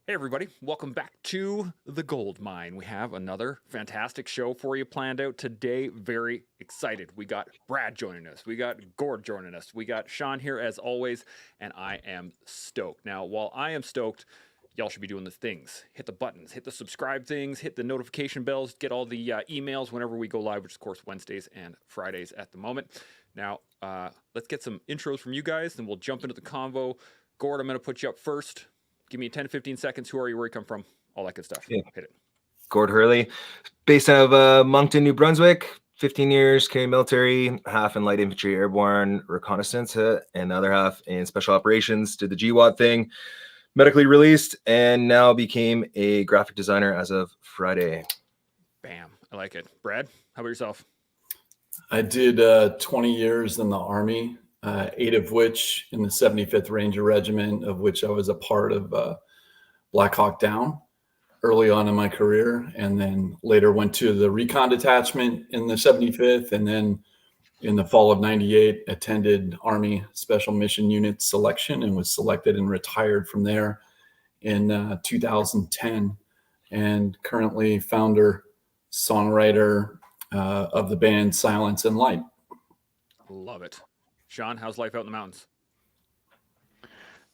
Hey, everybody, welcome back to the Gold Mine. We have another fantastic show for you planned out today. Very excited. We got Brad joining us, we got Gord joining us, we got Shaun here as always, and I am stoked. Now, while I am stoked, y'all should be doing the things. Hit the buttons, hit the subscribe things, hit the notification bells, get all the emails whenever we go live, which is, of course, Wednesdays and Fridays at the moment. Now, let's get some intros from you guys, then we'll jump into the convo. Gord, I'm going to put you up first. Give me 10 to 15 seconds. Who are you? Where you come from? All that good stuff. Yeah. Hit it. Gord Hurley, based out of Moncton, New Brunswick. 15 years, Canadian military, half in light infantry airborne reconnaissance, and the other half in special operations. Did the GWAT thing, medically released, and now became a graphic designer as of Friday. Bam. I like it. Brad, how about yourself? I did 20 years in the Army, 8 of which in the 75th Ranger Regiment, of which I was a part of Black Hawk Down early on in my career, and then later went to the recon detachment in the 75th, and then in the fall of 98 attended Army Special Mission Unit selection and was selected and retired from there in 2010, and currently founder, songwriter of the band Silence and Light. Love it. Shaun, how's life out in the mountains?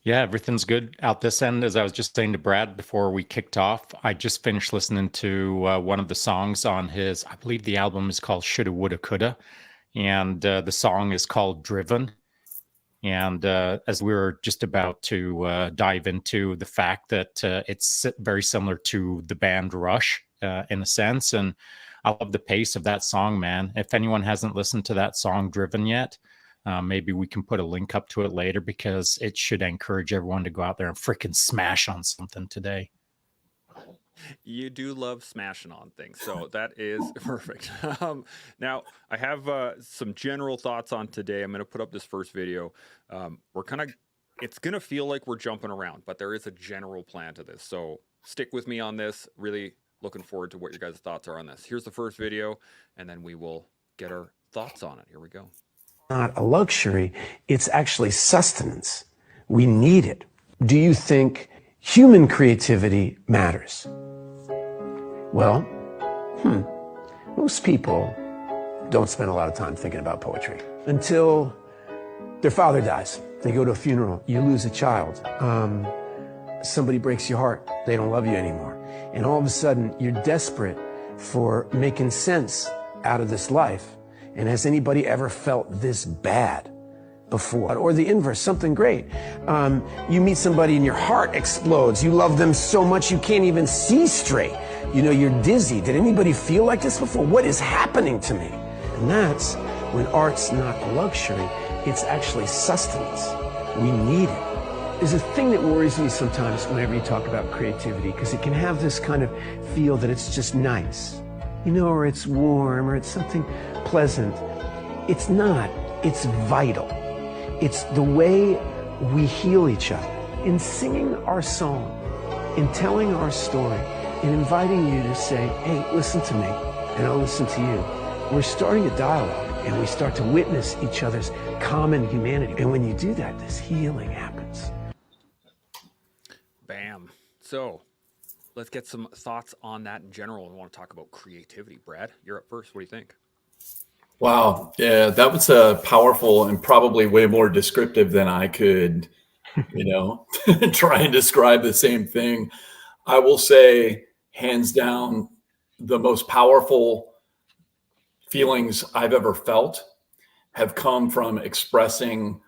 Yeah, everything's good out this end. As I was just saying to Brad before we kicked off, I just finished listening to one of the songs on his, I believe the album is called Shoulda, Woulda, Coulda. And the song is called Driven. And as we were just about to dive into the fact that it's very similar to the band Rush in a sense. And I love the pace of that song, man. If anyone hasn't listened to that song Driven yet, maybe we can put a link up to it later because it should encourage everyone to go out there and freaking smash on something today. You do love smashing on things, so that is perfect. Now, I have some general thoughts on today. I'm going to put up this first video. It's going to feel like we're jumping around, but there is a general plan to this. So stick with me on this. Really looking forward to what your guys' thoughts are on this. Here's the first video, and then we will get our thoughts on it. Here we go. Not a luxury, it's actually sustenance. We need it. Do you think human creativity matters? Well, most people don't spend a lot of time thinking about poetry until their father dies. They go to a funeral, you lose a child, somebody breaks your heart, they don't love you anymore. And all of a sudden, you're desperate for making sense out of this life. And has anybody ever felt this bad before? Or the inverse, something great. You meet somebody and your heart explodes. You love them so much you can't even see straight. You know, you're dizzy. Did anybody feel like this before? What is happening to me? And that's when art's not a luxury, it's actually sustenance. We need it. There's a thing that worries me sometimes whenever you talk about creativity, because it can have this kind of feel that it's just nice. You know, or it's warm, or it's something pleasant. It's not. It's vital. It's the way we heal each other. In singing our song, in telling our story, in inviting you to say, hey, listen to me, and I'll listen to you. We're starting a dialogue, and we start to witness each other's common humanity. And when you do that, this healing happens. Bam. So let's get some thoughts on that in general. I want to talk about creativity. Brad, you're up first. What do you think? Wow. Yeah, that was powerful and probably way more descriptive than I could, try and describe the same thing. I will say, hands down, the most powerful feelings I've ever felt have come from expressing,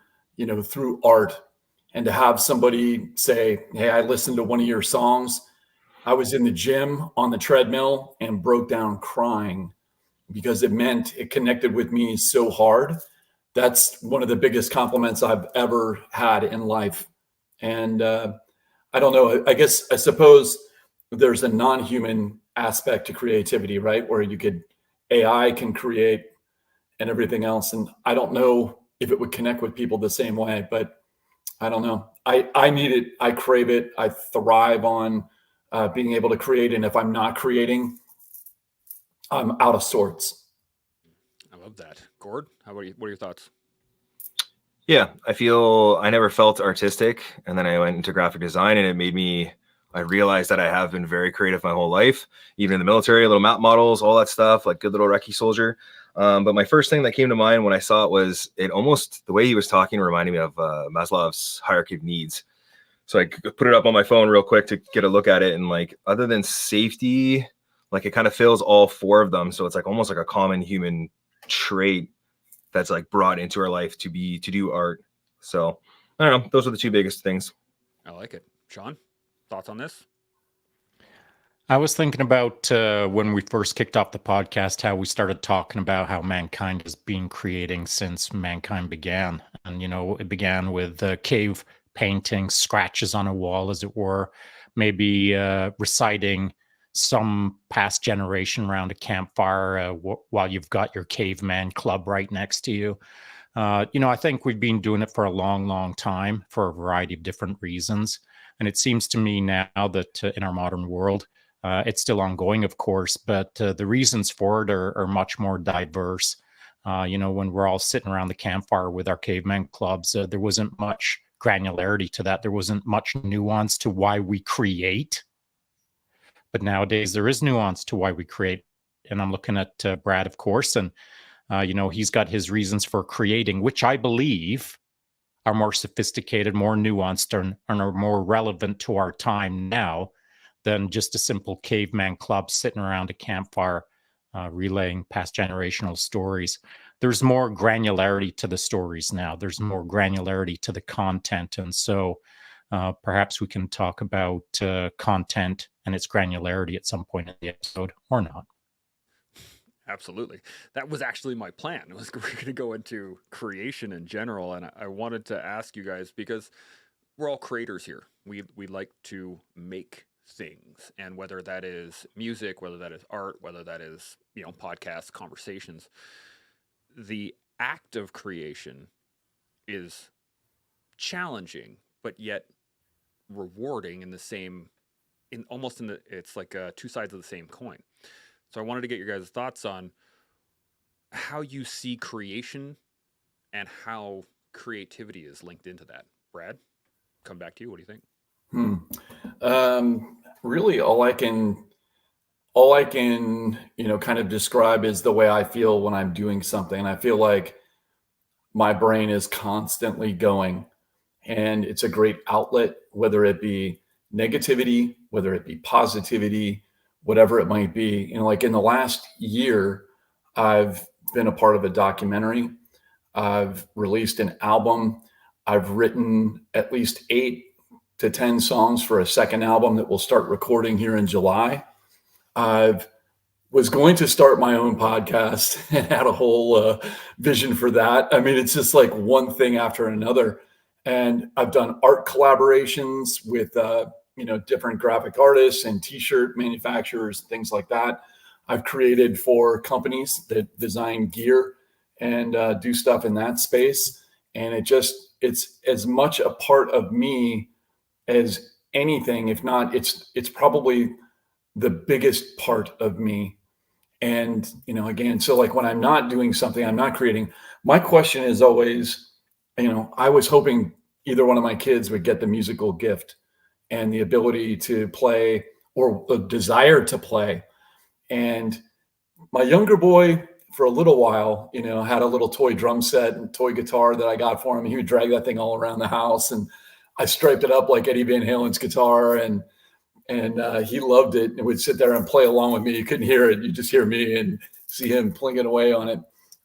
through art. And to have somebody say, hey, I listened to one of your songs. I was in the gym on the treadmill and broke down crying because it meant it connected with me so hard. That's one of the biggest compliments I've ever had in life. And I don't know, I suppose there's a non-human aspect to creativity, right? Where AI can create and everything else. And I don't know if it would connect with people the same way, but I don't know. I need it. I crave it. I thrive on being able to create. And if I'm not creating, I'm out of sorts. I love that. Gord, how about you? What are your thoughts? Yeah, I feel I never felt artistic, and then I went into graphic design, and it made me I realized that I have been very creative my whole life, even in the military, little map models, all that stuff, like good little recce soldier. But my first thing that came to mind when I saw it was it almost, the way he was talking reminded me of Maslow's hierarchy of needs. So I put it up on my phone real quick to get a look at it. And like, other than safety, like it kind of fills all four of them. So it's like almost like a common human trait that's like brought into our life to do art. So I don't know. Those are the two biggest things. I like it. Shaun, thoughts on this? I was thinking about when we first kicked off the podcast, how we started talking about how mankind has been creating since mankind began. And, it began with cave paintings, scratches on a wall, as it were, maybe reciting some past generation around a campfire while you've got your caveman club right next to you. I think we've been doing it for a long, long time for a variety of different reasons. And it seems to me now that in our modern world, it's still ongoing, of course, but the reasons for it are much more diverse. When we're all sitting around the campfire with our caveman clubs, there wasn't much granularity to that. There wasn't much nuance to why we create. But nowadays, there is nuance to why we create. And I'm looking at Brad, of course, and, he's got his reasons for creating, which I believe are more sophisticated, more nuanced, and are more relevant to our time now than just a simple caveman club sitting around a campfire relaying past generational stories. There's more granularity to the stories now. There's more granularity to the content. And so perhaps we can talk about content and its granularity at some point in the episode, or not. Absolutely. That was actually my plan. It was we're going to go into creation in general, and I wanted to ask you guys, because we're all creators here. We like to make things, and whether that is music, whether that is art, whether that is podcasts, conversations, the act of creation is challenging, but yet rewarding in the same, it's like two sides of the same coin. So I wanted to get your guys' thoughts on how you see creation and how creativity is linked into that. Brad, come back to you. What do you think? Really, all I can, kind of describe is the way I feel when I'm doing something. I feel like my brain is constantly going, and it's a great outlet, whether it be negativity, whether it be positivity, whatever it might be. Like in the last year, I've been a part of a documentary. I've released an album. I've written at least 8 to 10 songs for a second album that we'll start recording here in July. I was going to start my own podcast and had a whole vision for that. I mean, it's just like one thing after another. And I've done art collaborations with different graphic artists and t-shirt manufacturers, things like that. I've created for companies that design gear and do stuff in that space. And it's as much a part of me as anything. If not, it's probably the biggest part of me. And, again, so like when I'm not doing something, I'm not creating, my question is always, I was hoping either one of my kids would get the musical gift and the ability to play, or a desire to play. And my younger boy, for a little while, had a little toy drum set and toy guitar that I got for him. He would drag that thing all around the house, and I striped it up like Eddie Van Halen's guitar, and he loved it and would sit there and play along with me. You couldn't hear it. You just hear me and see him plinging away on it.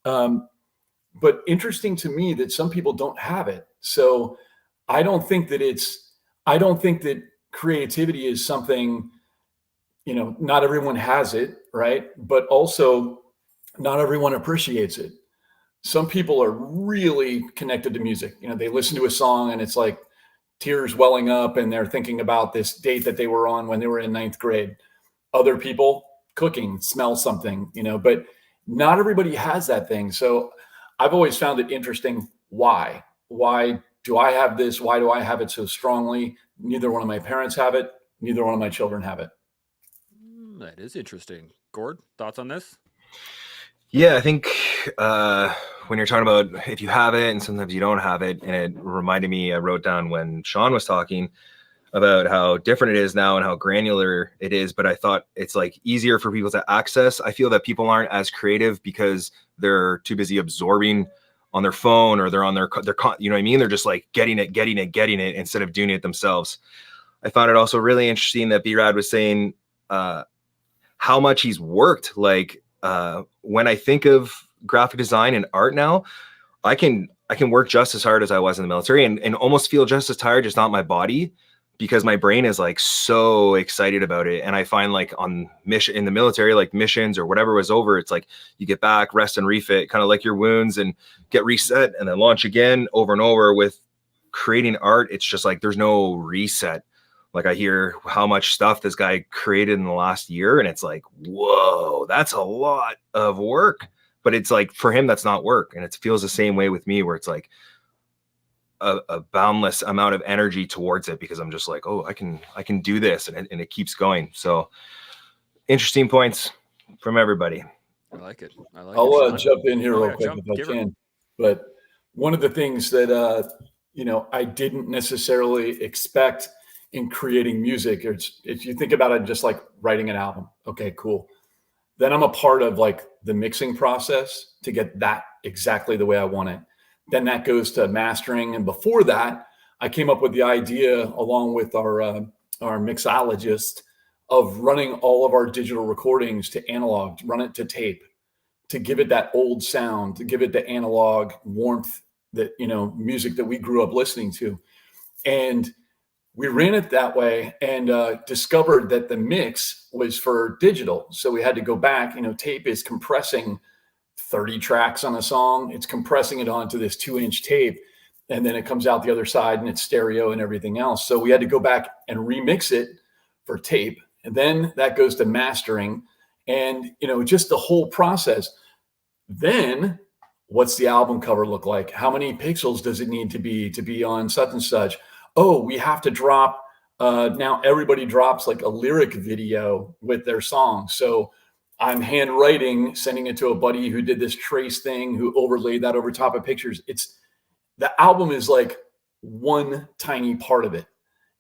But interesting to me that some people don't have it. So I don't think that creativity is something, not everyone has it, right? But also not everyone appreciates it. Some people are really connected to music. They listen to a song and it's like tears welling up and they're thinking about this date that they were on when they were in 9th grade. Other people cooking, smell something, but not everybody has that thing. So I've always found it interesting. Why do I have this? Why do I have it so strongly? Neither one of my parents have it. Neither one of my children have it. That is interesting. Gord, thoughts on this? Yeah, I think when you're talking about if you have it and sometimes you don't have it, and it reminded me, I wrote down when Shaun was talking, about how different it is now and how granular it is, but I thought it's like easier for people to access. I feel that people aren't as creative because they're too busy absorbing on their phone, or they're on their you know what I mean? They're just like getting it instead of doing it themselves. I found it also really interesting that B-Rad was saying how much he's worked. Like when I think of graphic design and art now, I can work just as hard as I was in the military and almost feel just as tired, just not my body, because my brain is like so excited about it. And I find like on mission in the military, like missions or whatever was over, it's like you get back, rest and refit, kind of like your wounds, and get reset and then launch again over and over. With creating art, it's just like there's no reset. Like I hear how much stuff this guy created in the last year, and it's like, whoa, that's a lot of work. But it's like for him, that's not work. And it feels the same way with me, where it's like a boundless amount of energy towards it, because I'm just like, oh, I can do this, and it keeps going. So interesting points from everybody. I like it. I'll jump in here real quick if I can. can. But one of the things that I didn't necessarily expect in creating music, if you think about it, just like writing an album. Okay, cool. Then I'm a part of like the mixing process to get that exactly the way I want it. Then that goes to mastering. And before that, I came up with the idea, along with our mixologist, of running all of our digital recordings to analog, run it to tape, to give it that old sound, to give it the analog warmth that, music that we grew up listening to. And we ran it that way, and discovered that the mix was for digital. So we had to go back. Tape is compressing 30 tracks on a song. It's compressing it onto this 2-inch tape, and then it comes out the other side and it's stereo and everything else. So we had to go back and remix it for tape. And then that goes to mastering, and, just the whole process. Then what's the album cover look like? How many pixels does it need to be on such and such? Oh, we have to drop, now everybody drops like a lyric video with their song. So I'm handwriting, sending it to a buddy who did this trace thing, who overlaid that over top of pictures. The album is like one tiny part of it,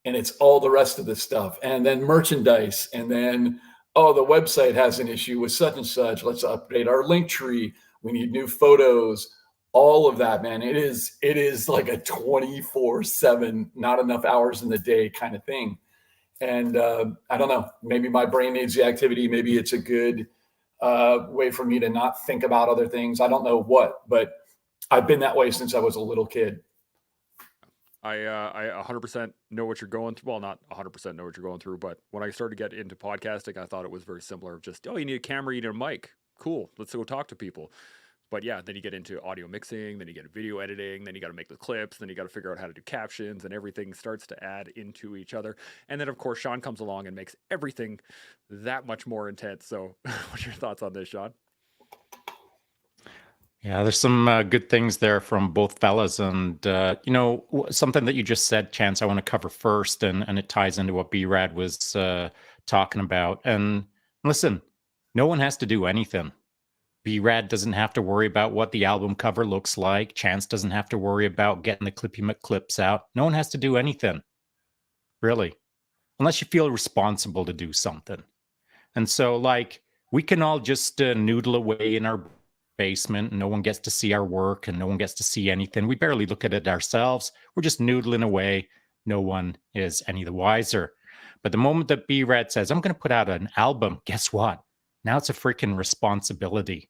and it's all the rest of the stuff. And then merchandise, and then, oh, the website has an issue with such and such. Let's update our link tree. We need new photos. All of that, man. It is like a 24/7, not enough hours in the day kind of thing. And I don't know, maybe my brain needs the activity. Maybe it's a good way for me to not think about other things. I don't know what, but I've been that way since I was a little kid. I 100% know what you're going through. Well, not 100% know what you're going through, but when I started to get into podcasting, I thought it was very similar. Just, oh, you need a camera, you need a mic. Cool. Let's go talk to people. But yeah, then you get into audio mixing, then you get video editing, then you got to make the clips, then you got to figure out how to do captions, and everything starts to add into each other. And then, of course, Shaun comes along and makes everything that much more intense. So what's your thoughts on this, Shaun? Yeah, there's some good things there from both fellas. And, something that you just said, Chance, I want to cover first, and it ties into what B-Rad was talking about. And listen, no one has to do anything. B-Rad doesn't have to worry about what the album cover looks like. Chance doesn't have to worry about getting the Clippy McClips out. No one has to do anything, really, unless you feel responsible to do something. And so, like, we can all just noodle away in our basement, and no one gets to see our work, and no one gets to see anything. We barely look at it ourselves. We're just noodling away. No one is any the wiser. But the moment that B-Rad says, I'm going to put out an album, guess what? Now it's a freaking responsibility.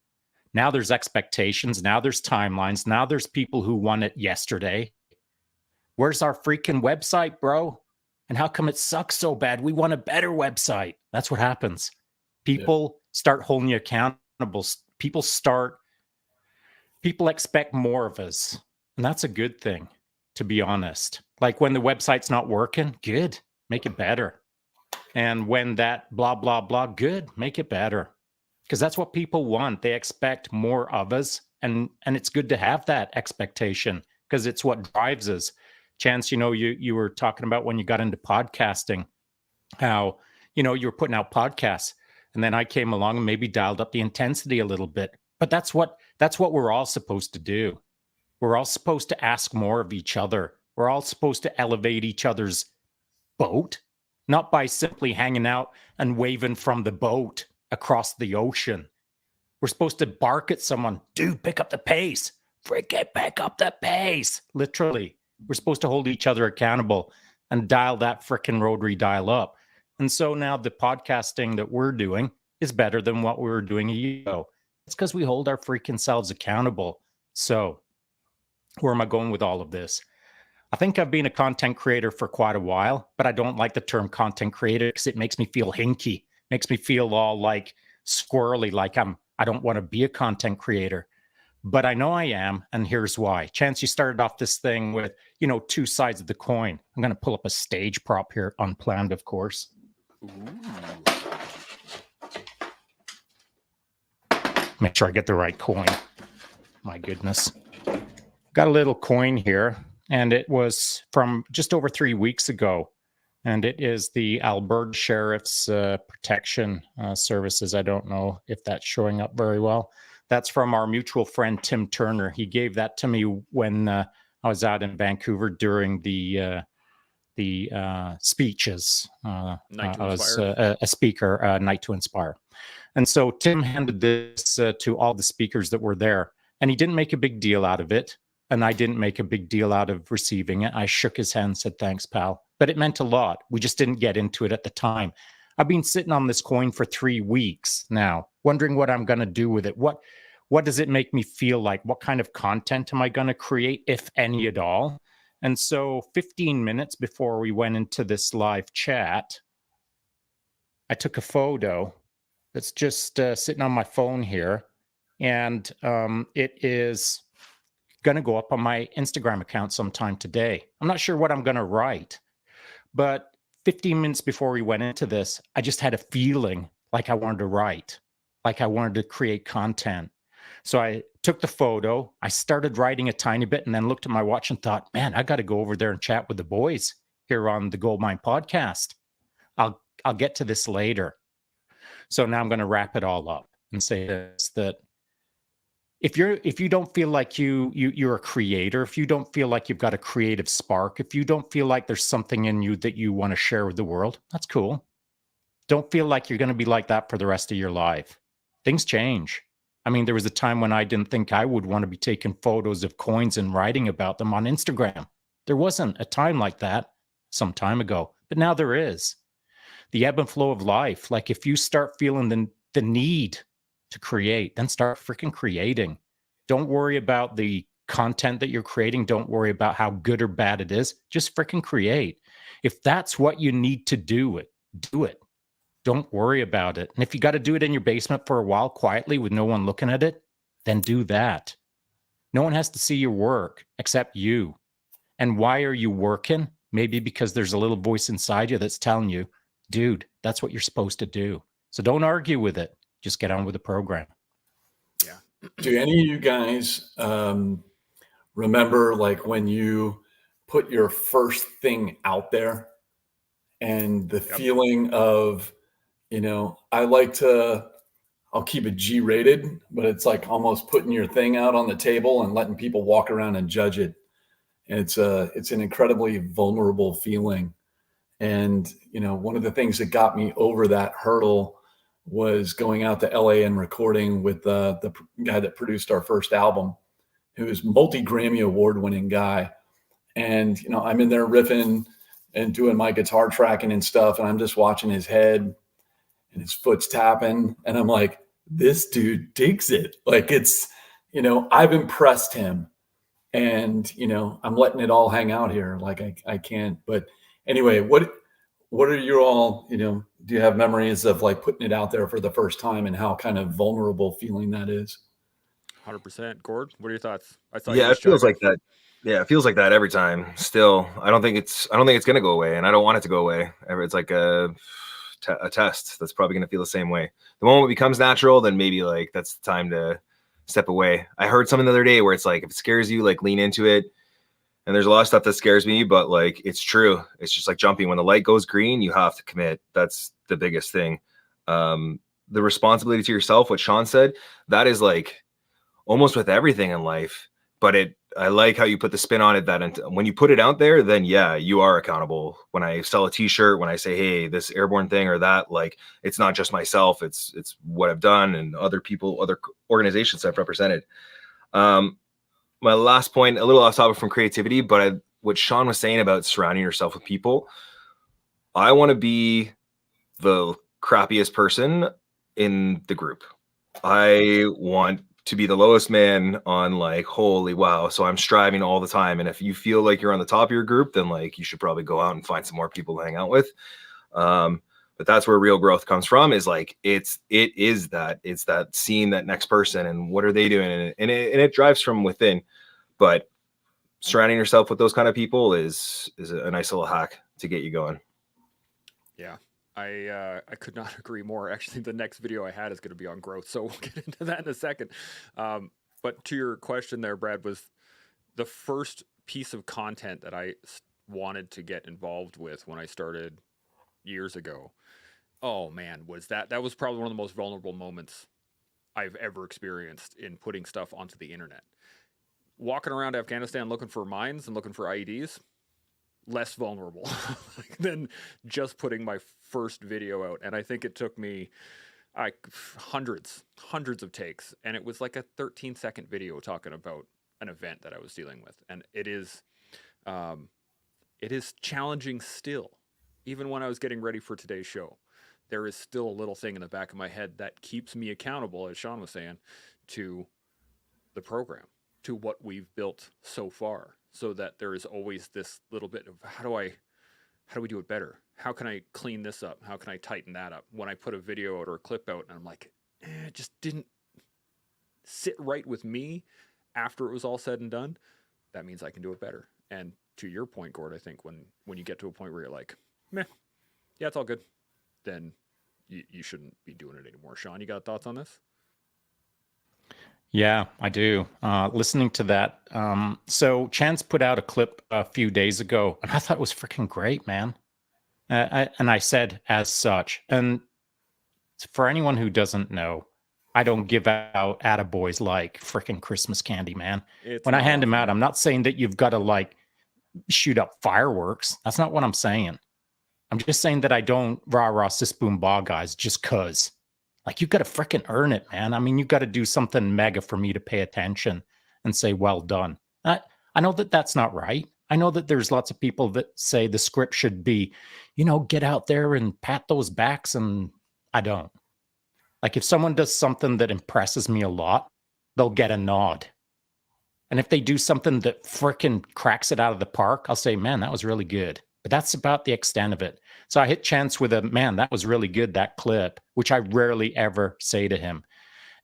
Now there's expectations. Now there's timelines. Now there's people who want it yesterday. Where's our freaking website, bro? And how come it sucks so bad? We want a better website. That's what happens. People start holding you accountable. People expect more of us. And that's a good thing, to be honest. Like when the website's not working, good, make it better. And when that blah, blah, blah, good, make it better. Because that's what people want. They expect more of us. And it's good to have that expectation, because it's what drives us. Chance, you were talking about when you got into podcasting, how, you were putting out podcasts. And then I came along and maybe dialed up the intensity a little bit. But that's what we're all supposed to do. We're all supposed to ask more of each other. We're all supposed to elevate each other's boat, not by simply hanging out and waving from the boat across the ocean. We're supposed to bark at someone, dude, pick up the pace. Freaking pick up the pace. Literally. We're supposed to hold each other accountable and dial that freaking rotary dial up. And so now the podcasting that we're doing is better than what we were doing a year ago. It's because we hold our freaking selves accountable. So where am I going with all of this? I think I've been a content creator for quite a while, but I don't like the term content creator because it makes me feel hinky. Makes me feel all like squirrely, like I don't want to be a content creator. But I know I am, and here's why. Chance, you started off this thing with, two sides of the coin. I'm going to pull up a stage prop here, unplanned, of course. Ooh. Make sure I get the right coin. My goodness. Got a little coin here, and it was from just over 3 weeks ago. And it is the Alberta Sheriff's Protection Services. I don't know if that's showing up very well. That's from our mutual friend, Tim Turner. He gave that to me when I was out in Vancouver during the speeches. I was a speaker, Night to Inspire. And so Tim handed this to all the speakers that were there. And he didn't make a big deal out of it. And I didn't make a big deal out of receiving it. I shook his hand and said, thanks, pal. But it meant a lot. We just didn't get into it at the time. I've been sitting on this coin for 3 weeks now, wondering what I'm going to do with it. What does it make me feel like? What kind of content am I going to create, if any at all? And so 15 minutes before we went into this live chat, I took a photo that's just sitting on my phone here. And it is going to go up on my Instagram account sometime today. I'm not sure what I'm going to write, but 15 minutes before we went into this, I just had a feeling like I wanted to write, like I wanted to create content. So I took the photo, I started writing a tiny bit, and then looked at my watch and thought, man, I got to go over there and chat with the boys here on the Goldmine podcast. I'll get to this later. So now I'm going to wrap it all up and say this, that if you don't feel like you're a creator, if you don't feel like you've got a creative spark, if you don't feel like there's something in you that you want to share with the world, that's cool. Don't feel like you're going to be like that for the rest of your life. Things change. I mean, there was a time when I didn't think I would want to be taking photos of coins and writing about them on Instagram. There wasn't a time like that some time ago, but now there is. The ebb and flow of life. Like if you start feeling the need to create, then start freaking creating. Don't worry about the content that you're creating. Don't worry about how good or bad it is. Just freaking create. If that's what you need to do it, do it. Don't worry about it. And if you got to do it in your basement for a while quietly with no one looking at it, then do that. No one has to see your work except you. And why are you working? Maybe because there's a little voice inside you that's telling you, dude, that's what you're supposed to do. So don't argue with it. Just get on with the program. Yeah. Do any of you guys remember like when you put your first thing out there and the feeling of, I'll keep it G-rated, but it's like almost putting your thing out on the table and letting people walk around and judge it. And it's an incredibly vulnerable feeling. And, one of the things that got me over that hurdle was going out to LA and recording with the guy that produced our first album, who is multi-Grammy award-winning guy. And, I'm in there riffing and doing my guitar tracking and stuff. And I'm just watching his head and his foot's tapping. And I'm like, this dude digs it. Like it's, I've impressed him and, I'm letting it all hang out here. Like I can't, but anyway, what are you all, do you have memories of like putting it out there for the first time and how kind of vulnerable feeling that is? 100%. Gord, what are your thoughts? It feels like that. Yeah, it feels like that every time. Still, I don't think it's going to go away, and I don't want it to go away. It's like a test that's probably going to feel the same way. The moment it becomes natural, then maybe like that's the time to step away. I heard something the other day where it's like if it scares you, like lean into it. And there's a lot of stuff that scares me, but like it's true. It's just like jumping. When the light goes green, you have to commit. That's the biggest thing. The responsibility to yourself, what Shaun said, that is like almost with everything in life. But I like how you put the spin on it, that when you put it out there, then yeah, you are accountable. When I sell a t-shirt, when I say, hey, this airborne thing or that, like, it's not just myself, it's what I've done and other people, other organizations I've represented. My last point, a little off topic from creativity, but what Shaun was saying about surrounding yourself with people, I want to be the crappiest person in the group. I want to be the lowest man on, like, holy wow. So I'm striving all the time. And if you feel like you're on the top of your group, then like you should probably go out and find some more people to hang out with. But that's where real growth comes from, is like, it's that seeing that next person and what are they doing? And it drives from within, but surrounding yourself with those kind of people is a nice little hack to get you going. Yeah. I could not agree more. Actually, the next video I had is going to be on growth, so we'll get into that in a second. But to your question there, Brad, was the first piece of content that I wanted to get involved with when I started years ago. Oh man, that was probably one of the most vulnerable moments I've ever experienced in putting stuff onto the internet. Walking around Afghanistan looking for mines and looking for IEDs, less vulnerable than just putting my first video out. And I think it took me hundreds of takes, and it was like a 13-second video talking about an event that I was dealing with. And it is challenging still. Even when I was getting ready for today's show, there is still a little thing in the back of my head that keeps me accountable, as Shaun was saying, to the program, to what we've built so far, so that there is always this little bit of how do we do it better? How can I clean this up? How can I tighten that up? When I put a video out or a clip out and I'm like, it just didn't sit right with me after it was all said and done, that means I can do it better. And to your point, Gord, I think when you get to a point where you're like, meh, yeah, it's all good, then you shouldn't be doing it anymore. Shaun, you got thoughts on this? Yeah, I do. Listening to that. So Chance put out a clip a few days ago, and I thought it was freaking great, man. And I said as such. And for anyone who doesn't know, I don't give out attaboys like freaking Christmas candy, man. When I hand them out, I'm not saying that you've got to like shoot up fireworks. That's not what I'm saying. I'm just saying that I don't rah-rah sis boom bah guys just cause. Like, you got to freaking earn it, man. I mean, you got to do something mega for me to pay attention and say, well done. I know that that's not right. I know that there's lots of people that say the script should be, get out there and pat those backs, and I don't. Like, if someone does something that impresses me a lot, they'll get a nod. And if they do something that freaking cracks it out of the park, I'll say, man, that was really good. But that's about the extent of it. So I hit Chance with man, that was really good, that clip, which I rarely ever say to him.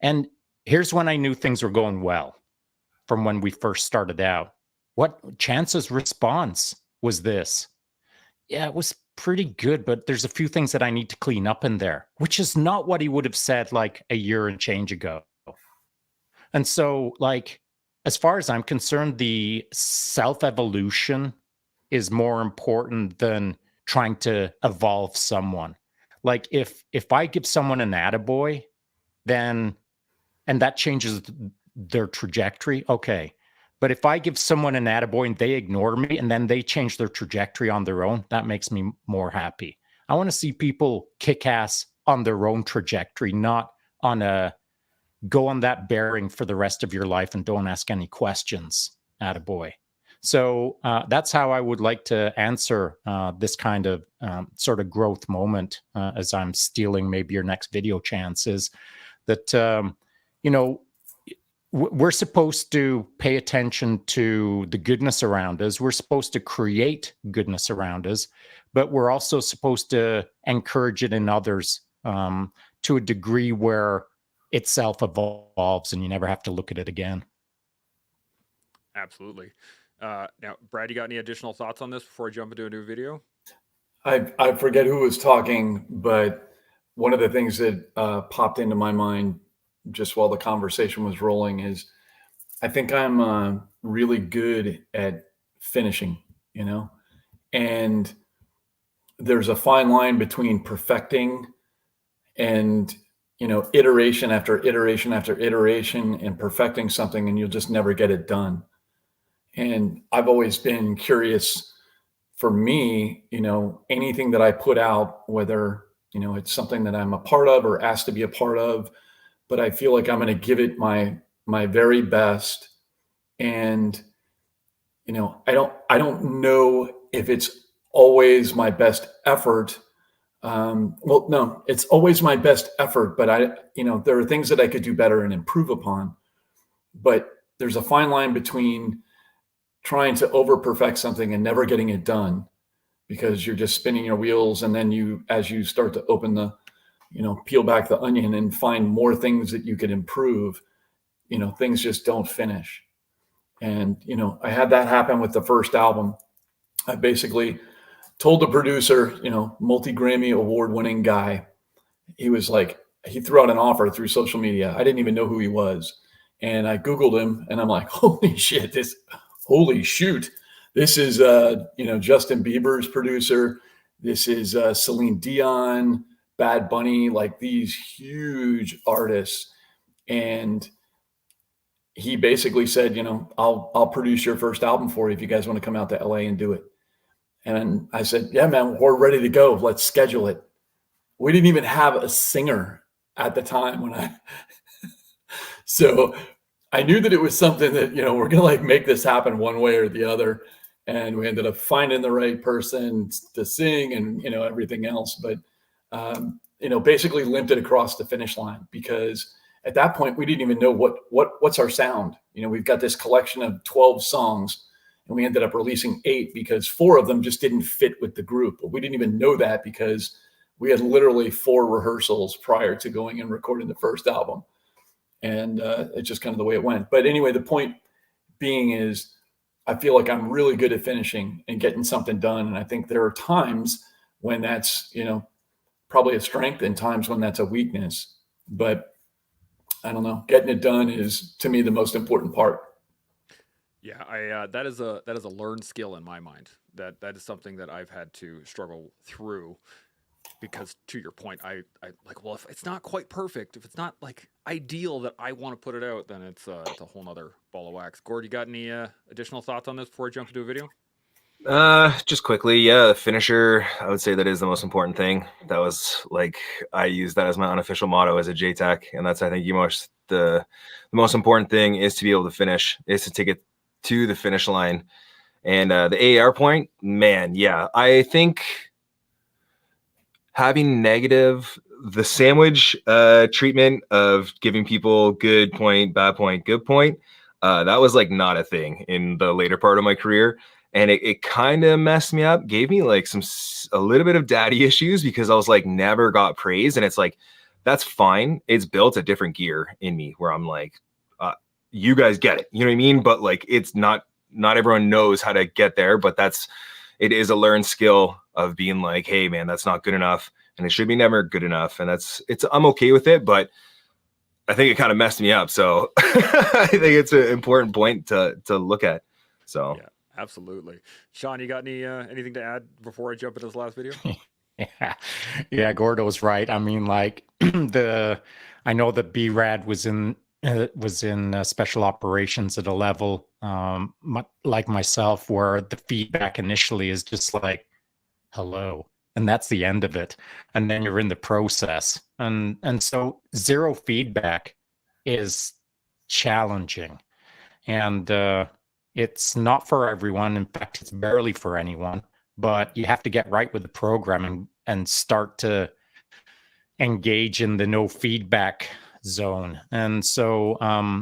And here's when I knew things were going well from when we first started out. What Chance's response was this. Yeah, it was pretty good, but there's a few things that I need to clean up in there, which is not what he would have said like a year and change ago. And so, like, as far as I'm concerned, the self-evolution is more important than trying to evolve someone. Like, if I give someone an attaboy, then, and that changes their trajectory, okay. But if I give someone an attaboy and they ignore me and then they change their trajectory on their own, that makes me more happy. I want to see people kick ass on their own trajectory, not on a go on that bearing for the rest of your life and don't ask any questions attaboy. So that's how I would like to answer this kind of sort of growth moment as I'm stealing maybe your next video, Chance, is that, we're supposed to pay attention to the goodness around us. We're supposed to create goodness around us, but we're also supposed to encourage it in others to a degree where it self-evolves and you never have to look at it again. Absolutely. Now, Brad, you got any additional thoughts on this before I jump into a new video? I forget who was talking, but one of the things that popped into my mind just while the conversation was rolling is I think I'm really good at finishing, and there's a fine line between perfecting and, iteration after iteration after iteration and perfecting something, and you'll just never get it done. And I've always been curious. For me, anything that I put out, whether, it's something that I'm a part of or asked to be a part of, but I feel like I'm going to give it my very best. And, I don't know if it's always my best effort. Well, no, it's always my best effort, but there are things that I could do better and improve upon. But there's a fine line between trying to over perfect something and never getting it done, because you're just spinning your wheels. And then as you start to open peel back the onion and find more things that you could improve, things just don't finish. And, I had that happen with the first album. I basically told the producer, multi-Grammy award winning guy, he threw out an offer through social media. I didn't even know who he was. And I Googled him and I'm like, holy shoot, this is, Justin Bieber's producer. This is Celine Dion, Bad Bunny, like these huge artists. And he basically said, I'll produce your first album for you if you guys want to come out to LA and do it. And I said, yeah, man, we're ready to go. Let's schedule it. We didn't even have a singer at the time so I knew that it was something that, we're going to like make this happen one way or the other. And we ended up finding the right person to sing and, everything else. But, basically limped it across the finish line, because at that point we didn't even know what's our sound. We've got this collection of 12 songs and we ended up releasing 8 because 4 of them just didn't fit with the group. But we didn't even know that because we had literally 4 rehearsals prior to going and recording the first album. And it's just kind of the way it went. But anyway, the point being is I feel like I'm really good at finishing and getting something done. And I think there are times when that's, probably a strength and times when that's a weakness. But I don't know, getting it done is to me the most important part. Yeah, that is a learned skill in my mind. That is something that I've had to struggle through, because to your point, I like, well, if it's not quite perfect, if it's not like ideal that I want to put it out, then it's a whole nother ball of wax. Gord, you got any additional thoughts on this before I jump into a video? Just quickly, yeah, finisher, I would say that is the most important thing. That was like, I use that as my unofficial motto as a JTech, and that's, I think, the most important thing is to be able to finish, is to take it to the finish line. And the AAR point, man, yeah, I think having the sandwich treatment of giving people good point, bad point, good point, that was like not a thing in the later part of my career. And it kind of messed me up, gave me like a little bit of daddy issues, because I was like, never got praise. And it's like, that's fine. It's built a different gear in me where I'm like, you guys get it. You know what I mean? But like, it's not everyone knows how to get there, but it is a learned skill of being like, hey man, that's not good enough. And it should be never good enough. And I'm okay with it, but I think it kind of messed me up. So I think it's an important point to look at. So yeah. Absolutely. Shaun, you got anything to add before I jump into this last video? Yeah, Gordo's right. I mean, like I know that B-Rad was in special operations at a level like myself, where the feedback initially is just like, hello, and that's the end of it. And then you're in the process. And so zero feedback is challenging. And it's not for everyone. In fact, it's barely for anyone. But you have to get right with the programming and start to engage in the no feedback zone. And so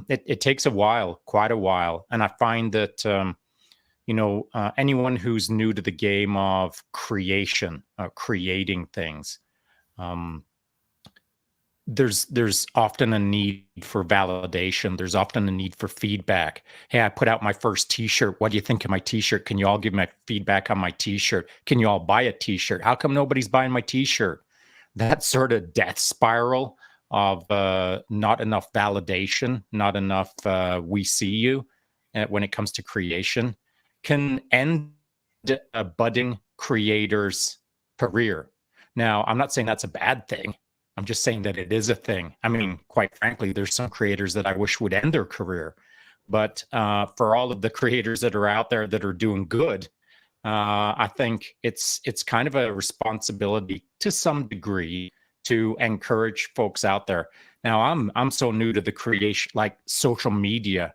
it takes a while, quite a while. And I find that, anyone who's new to the game of creation, creating things, there's often a need for validation. There's often a need for feedback. Hey, I put out my first t-shirt. What do you think of my t-shirt? Can you all give me feedback on my t-shirt? Can you all buy a t-shirt? How come nobody's buying my t-shirt? That sort of death spiral of not enough validation, not enough we see you when it comes to creation can end a budding creator's career. Now, I'm not saying that's a bad thing. I'm just saying that it is a thing. I mean, quite frankly, there's some creators that I wish would end their career. But for all of the creators that are out there that are doing good, I think it's kind of a responsibility to some degree to encourage folks out there. Now, I'm so new to the creation, like social media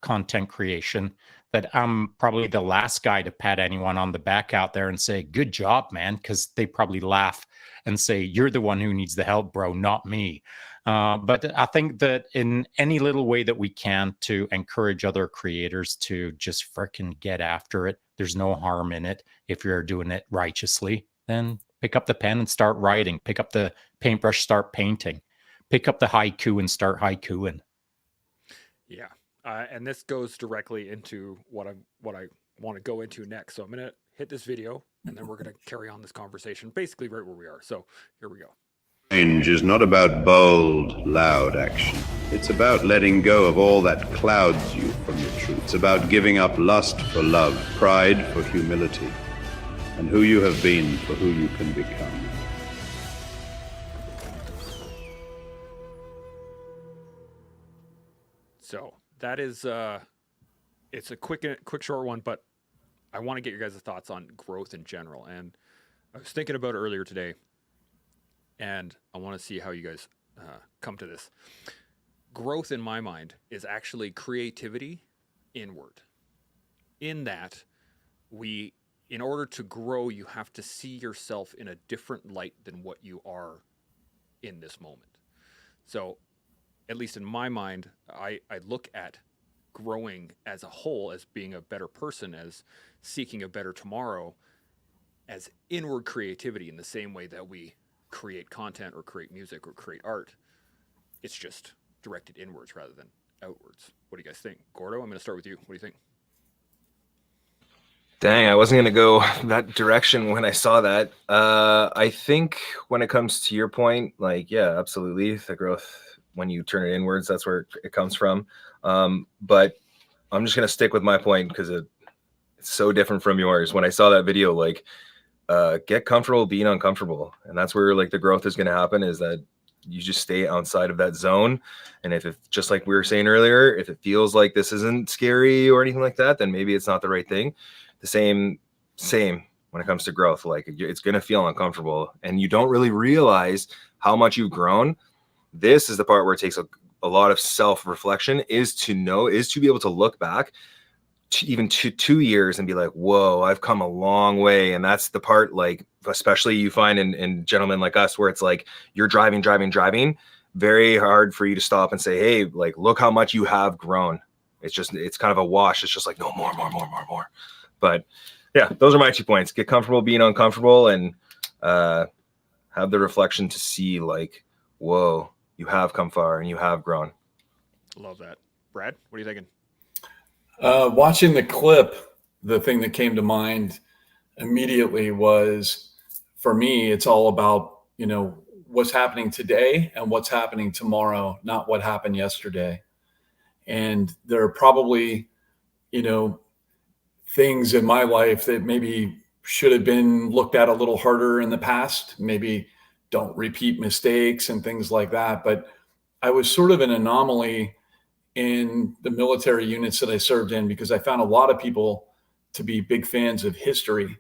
content creation, that I'm probably the last guy to pat anyone on the back out there and say, good job, man, because they probably laugh and say, you're the one who needs the help, bro, not me. But I think that in any little way that we can to encourage other creators to just freaking get after it, there's no harm in it. If you're doing it righteously, then pick up the pen and start writing. Pick up the paintbrush, start painting. Pick up the haiku and start haikuing. Yeah. And this goes directly into what I want to go into next. So I'm going to hit this video, and then we're going to carry on this conversation basically right where we are. So here we go. Change is not about bold, loud action. It's about letting go of all that clouds you from your truth. It's about giving up lust for love, pride for humility, and who you have been for who you can become. So that is, it's a quick short one, but I want to get your guys' thoughts on growth in general. And I was thinking about it earlier today, and I want to see how you guys come to this. Growth, in my mind, is actually creativity inward. In that, in order to grow, you have to see yourself in a different light than what you are in this moment. So, at least in my mind, I look at growing as a whole, as being a better person, as seeking a better tomorrow, as inward creativity in the same way that we create content or create music or create art. It's just directed inwards rather than outwards. What do you guys think? Gordo, I'm going to start with you. What do you think? Dang, I wasn't going to go that direction when I saw that. I think when it comes to your point, like, yeah, absolutely. The growth, when you turn it inwards, that's where it comes from. But I'm just going to stick with my point because it's so different from yours. When I saw that video, like, get comfortable being uncomfortable. And that's where like the growth is going to happen, is that you just stay outside of that zone. And if it, just like we were saying earlier, if it feels like this isn't scary or anything like that, then maybe it's not the right thing. The same when it comes to growth, like it's going to feel uncomfortable and you don't really realize how much you've grown. This is the part where it takes a lot of self-reflection, is to be able to look back to even 2 years and be like, whoa, I've come a long way. And that's the part, like, especially you find in gentlemen like us, where it's like you're driving, very hard for you to stop and say, hey, like, look how much you have grown. It's kind of a wash. It's just like, no, more. But yeah, those are my 2 points. Get comfortable being uncomfortable, and have the reflection to see, like, whoa, you have come far and you have grown. Love that. Brad, what are you thinking? Watching the clip, the thing that came to mind immediately was, for me, it's all about, what's happening today and what's happening tomorrow, not what happened yesterday. And there are probably, things in my life that maybe should have been looked at a little harder in the past. Maybe don't repeat mistakes and things like that. But I was sort of an anomaly in the military units that I served in, because I found a lot of people to be big fans of history.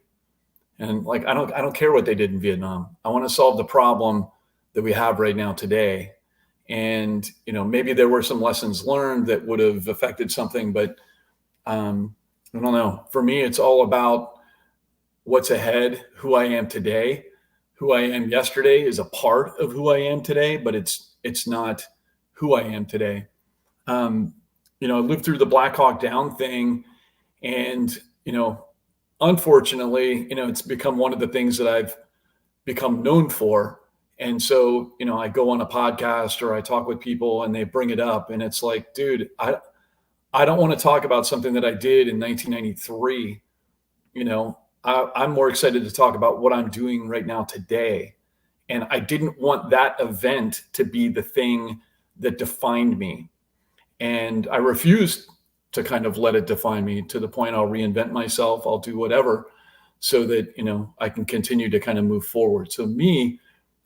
And like, I don't care what they did in Vietnam. I want to solve the problem that we have right now today. And, maybe there were some lessons learned that would have affected something, but I don't know. For me, it's all about what's ahead, who I am today. Who I am yesterday is a part of who I am today, but it's not who I am today. I lived through the Black Hawk Down thing, and, unfortunately, it's become one of the things that I've become known for. And so, I go on a podcast or I talk with people and they bring it up, and it's like, dude, I don't want to talk about something that I did in 1993. I'm more excited to talk about what I'm doing right now today. And I didn't want that event to be the thing that defined me. And I refused to kind of let it define me, to the point I'll reinvent myself. I'll do whatever so that, I can continue to kind of move forward. So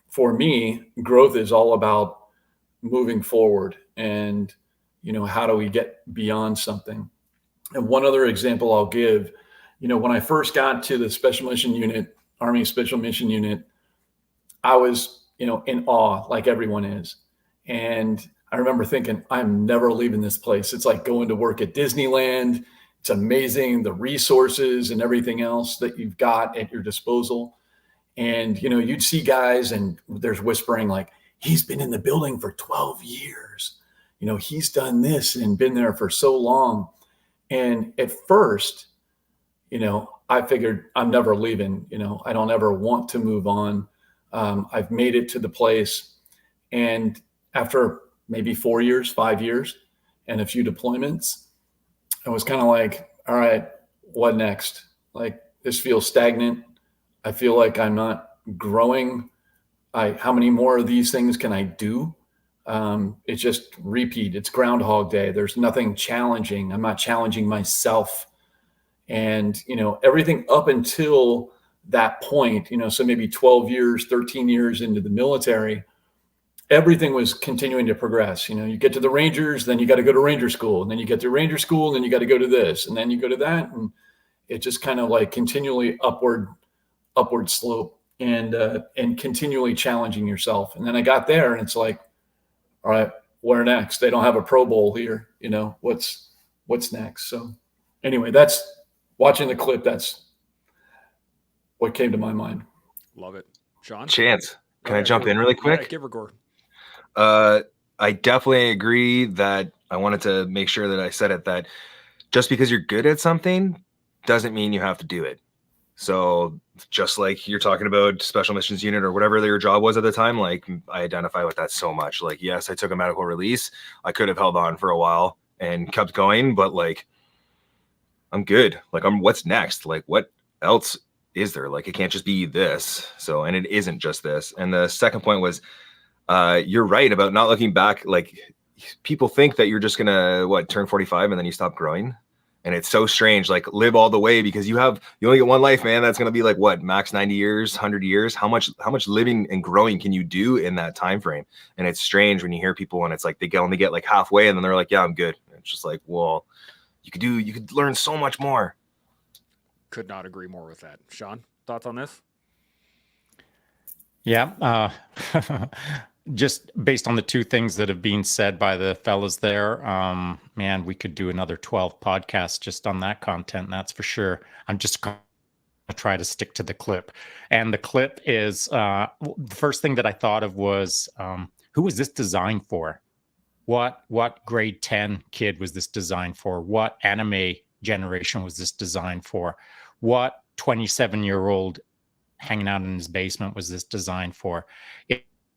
for me, growth is all about moving forward and how do we get beyond something? And one other example I'll give, when I first got to the Special Mission Unit, Army Special Mission Unit, I was, in awe, like everyone is. And I remember thinking, I'm never leaving this place. It's like going to work at Disneyland. It's amazing, the resources and everything else that you've got at your disposal. And, you'd see guys and there's whispering like, he's been in the building for 12 years. He's done this and been there for so long. And at first, I figured I'm never leaving. I don't ever want to move on. I've made it to the place. And after maybe 4 years, 5 years, and a few deployments, I was kind of like, all right, what next? Like, this feels stagnant. I feel like I'm not growing. How many more of these things can I do? It's just repeat. It's Groundhog Day. There's nothing challenging. I'm not challenging myself. And, everything up until that point, so maybe 12 years, 13 years into the military, everything was continuing to progress. You get to the Rangers, then you got to go to Ranger school, and then you get to Ranger school, and then you got to go to this, and then you go to that. And it just kind of like continually upward slope and continually challenging yourself. And then I got there and it's like, all right, where next? They don't have a Pro Bowl here. What's next? So anyway, that's watching the clip. That's what came to my mind. Love it. Sean? Chance, can I jump in really quick? Yeah, give her Gord. I definitely agree that I wanted to make sure that I said it, that just because you're good at something doesn't mean you have to do it. So just like you're talking about Special Missions Unit or whatever your job was at the time, like I identify with that so much. Like, yes, I took a medical release. I could have held on for a while and kept going, but like, I'm good. Like, what's next? Like, what else is there? Like, it can't just be this. So, and it isn't just this. And the second point was, you're right about not looking back. Like, people think that you're just gonna turn 45 and then you stop growing. And it's so strange, like live all the way, because you only get one life, man. That's going to be like max 90 years, 100 years. How much living and growing can you do in that time frame? And it's strange when you hear people and it's like, they only get like halfway and then they're like, yeah, I'm good. And it's just like, well, you could learn so much more. Could not agree more with that. Sean, thoughts on this? Yeah. Just based on the two things that have been said by the fellas there, man, we could do another 12 podcasts just on that content. That's for sure. I'm just going to try to stick to the clip. And the clip is, the first thing that I thought of was, who was this designed for? What grade 10 kid was this designed for? What anime generation was this designed for? What 27-year-old hanging out in his basement was this designed for?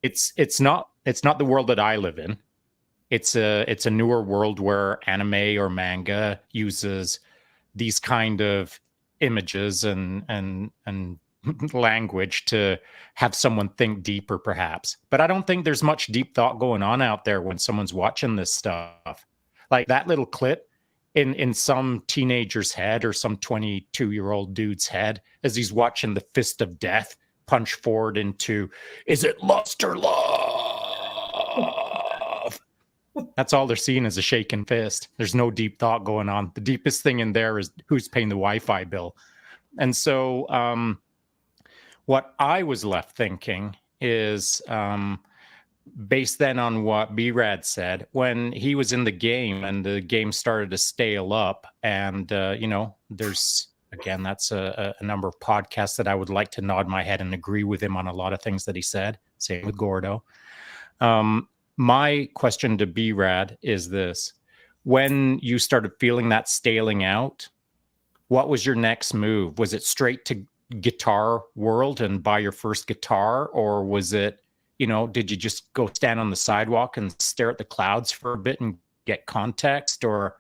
It's not the world that I live in. It's a newer world where anime or manga uses these kind of images and language to have someone think deeper, perhaps. But I don't think there's much deep thought going on out there when someone's watching this stuff. Like that little clip in some teenager's head or some 22-year-old dude's head as he's watching the Fist of Death punch forward into, is it lust or love? That's all they're seeing is a shaking fist. There's no deep thought going on. The deepest thing in there is who's paying the Wi-Fi bill. And so what I was left thinking is, based then on what B-Rad said, when he was in the game and the game started to stale up and, there's, again, that's a number of podcasts that I would like to nod my head and agree with him on a lot of things that he said. Same with Gordo. My question to B-Rad is this. When you started feeling that staling out, what was your next move? Was it straight to guitar world and buy your first guitar? Or was it, did you just go stand on the sidewalk and stare at the clouds for a bit and get context? Or,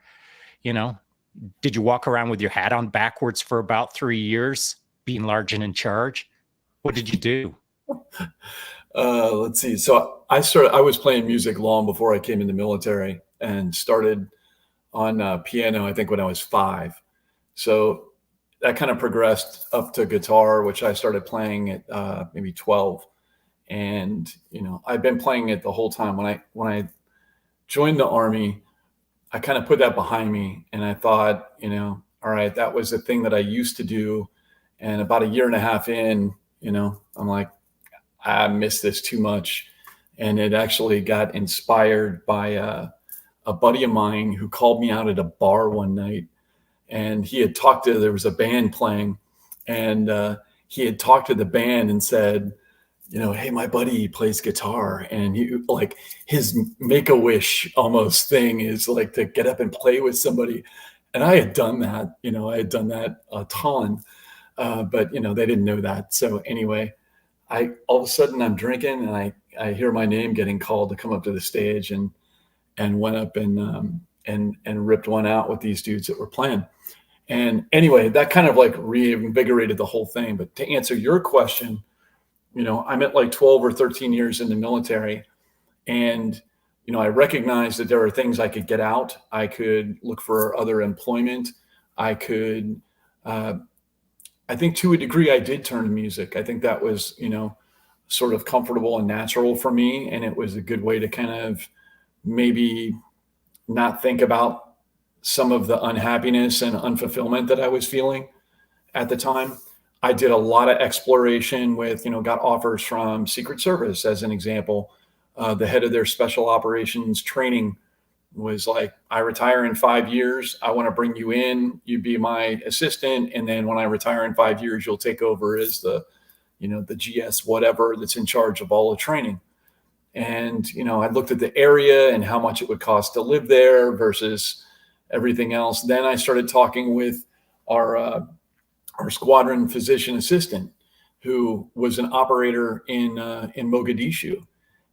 did you walk around with your hat on backwards for about 3 years, being large and in charge? What did you do? Let's see. So I was playing music long before I came in the military and started on piano, I think, when I was 5. So that kind of progressed up to guitar, which I started playing at maybe 12. And, I've been playing it the whole time. When I joined the Army, I kind of put that behind me, and I thought, all right, that was a thing that I used to do. And about a year and a half in, I'm like, I miss this too much. And it actually got inspired by a buddy of mine who called me out at a bar one night, and there was a band playing, and he had talked to the band and said, hey, my buddy plays guitar, and like his Make-A-Wish almost thing is like to get up and play with somebody. And I had done that, I had done that a ton, but they didn't know that. So anyway, all of a sudden I'm drinking, and I hear my name getting called to come up to the stage, and went up and ripped one out with these dudes that were playing. And anyway, that kind of like reinvigorated the whole thing. But to answer your question, I'm at like 12 or 13 years in the military, and I recognized that there are things I could get out. I could look for other employment. I could, I think to a degree, I did turn to music. I think that was, sort of comfortable and natural for me. And it was a good way to kind of maybe not think about some of the unhappiness and unfulfillment that I was feeling at the time. I did a lot of exploration with, got offers from Secret Service, as an example. The head of their special operations training was like, I retire in 5 years. I want to bring you in. You be my assistant. And then when I retire in 5 years, you'll take over as the GS, whatever, that's in charge of all the training. And, I looked at the area and how much it would cost to live there versus everything else. Then I started talking with our squadron physician assistant, who was an operator in Mogadishu.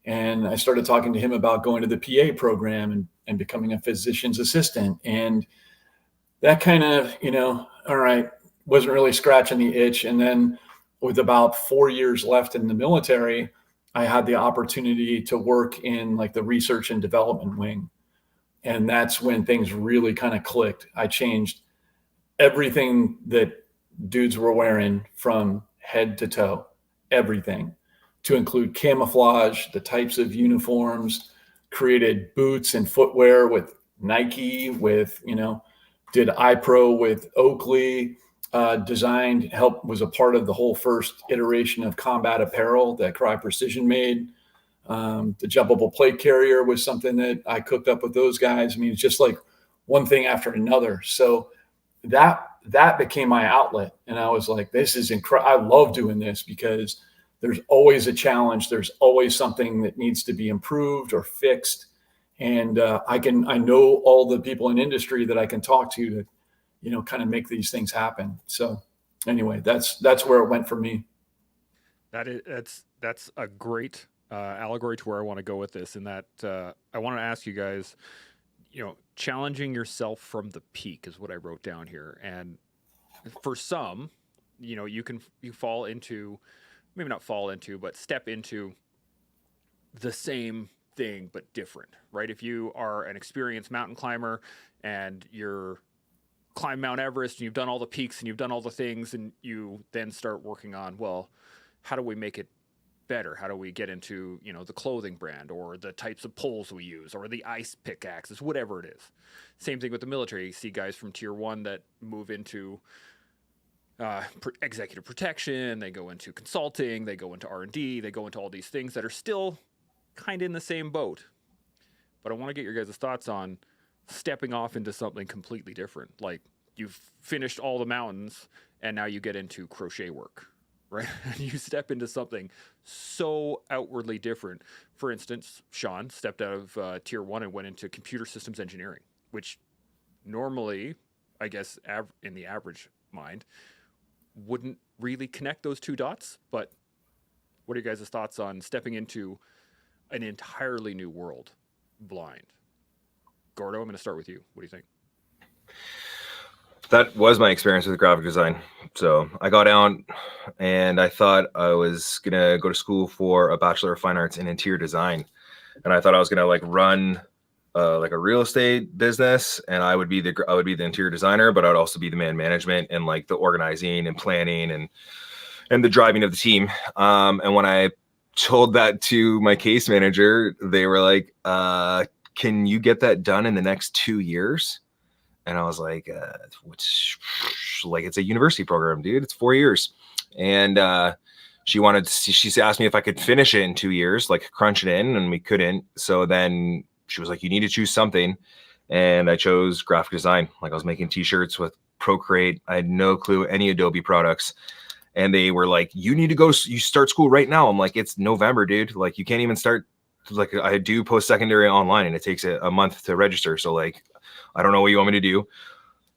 And I started talking to him about going to the PA program and becoming a physician's assistant. And that kind of, all right, wasn't really scratching the itch. And then with about 4 years left in the military, I had the opportunity to work in like the research and development wing. And that's when things really kind of clicked. I changed everything that dudes were wearing from head to toe, everything, to include camouflage, the types of uniforms, created boots and footwear with Nike, did iPro with Oakley, was a part of the whole first iteration of combat apparel that Cry Precision made. The jumpable plate carrier was something that I cooked up with those guys. I mean, it's just like one thing after another. So that became my outlet. And I was like, this is incredible. I love doing this because there's always a challenge. There's always something that needs to be improved or fixed. And I know all the people in industry that I can talk to kind of make these things happen. So anyway, that's where it went for me. That's a great allegory to where I want to go with this. In that I want to ask you guys, challenging yourself from the peak is what I wrote down here. And for some, you fall into, maybe not fall into, but step into the same thing, but different, right? If you are an experienced mountain climber and you're climb Mount Everest and you've done all the peaks and you've done all the things, and you then start working on, well, how do we make it better? How do we get into, the clothing brand or the types of poles we use or the ice pickaxes, whatever it is. Same thing with the military. You see guys from tier 1 that move into executive protection, they go into consulting, they go into R&D, they go into all these things that are still kind of in the same boat. But I want to get your guys' thoughts on stepping off into something completely different. Like, you've finished all the mountains and now you get into crochet work, right? You step into something so outwardly different. For instance, Shaun stepped out of tier 1 and went into computer systems engineering, which normally, I guess, in the average mind, wouldn't really connect those two dots. But what are your guys' thoughts on stepping into an entirely new world blind? Gordo, I'm going to start with you. What do you think? That was my experience with graphic design. So I got out and I thought I was going to go to school for a Bachelor of Fine Arts in interior design. And I thought I was going to run like a real estate business, and I would be the interior designer, but I would also be the man management and like the organizing and planning and the driving of the team. And when I told that to my case manager, they were like, can you get that done in the next 2 years? And I was like, it's a university program, dude. It's 4 years. And she asked me if I could finish it in 2 years, like crunch it in, and we couldn't. So then she was like, you need to choose something. And I chose graphic design. Like I was making t-shirts with Procreate. I had no clue any Adobe products. And they were like, you need to go, you start school right now. I'm like, it's November, dude. Like you can't even start. Like I do post-secondary online and it takes a month to register. So like, I don't know what you want me to do.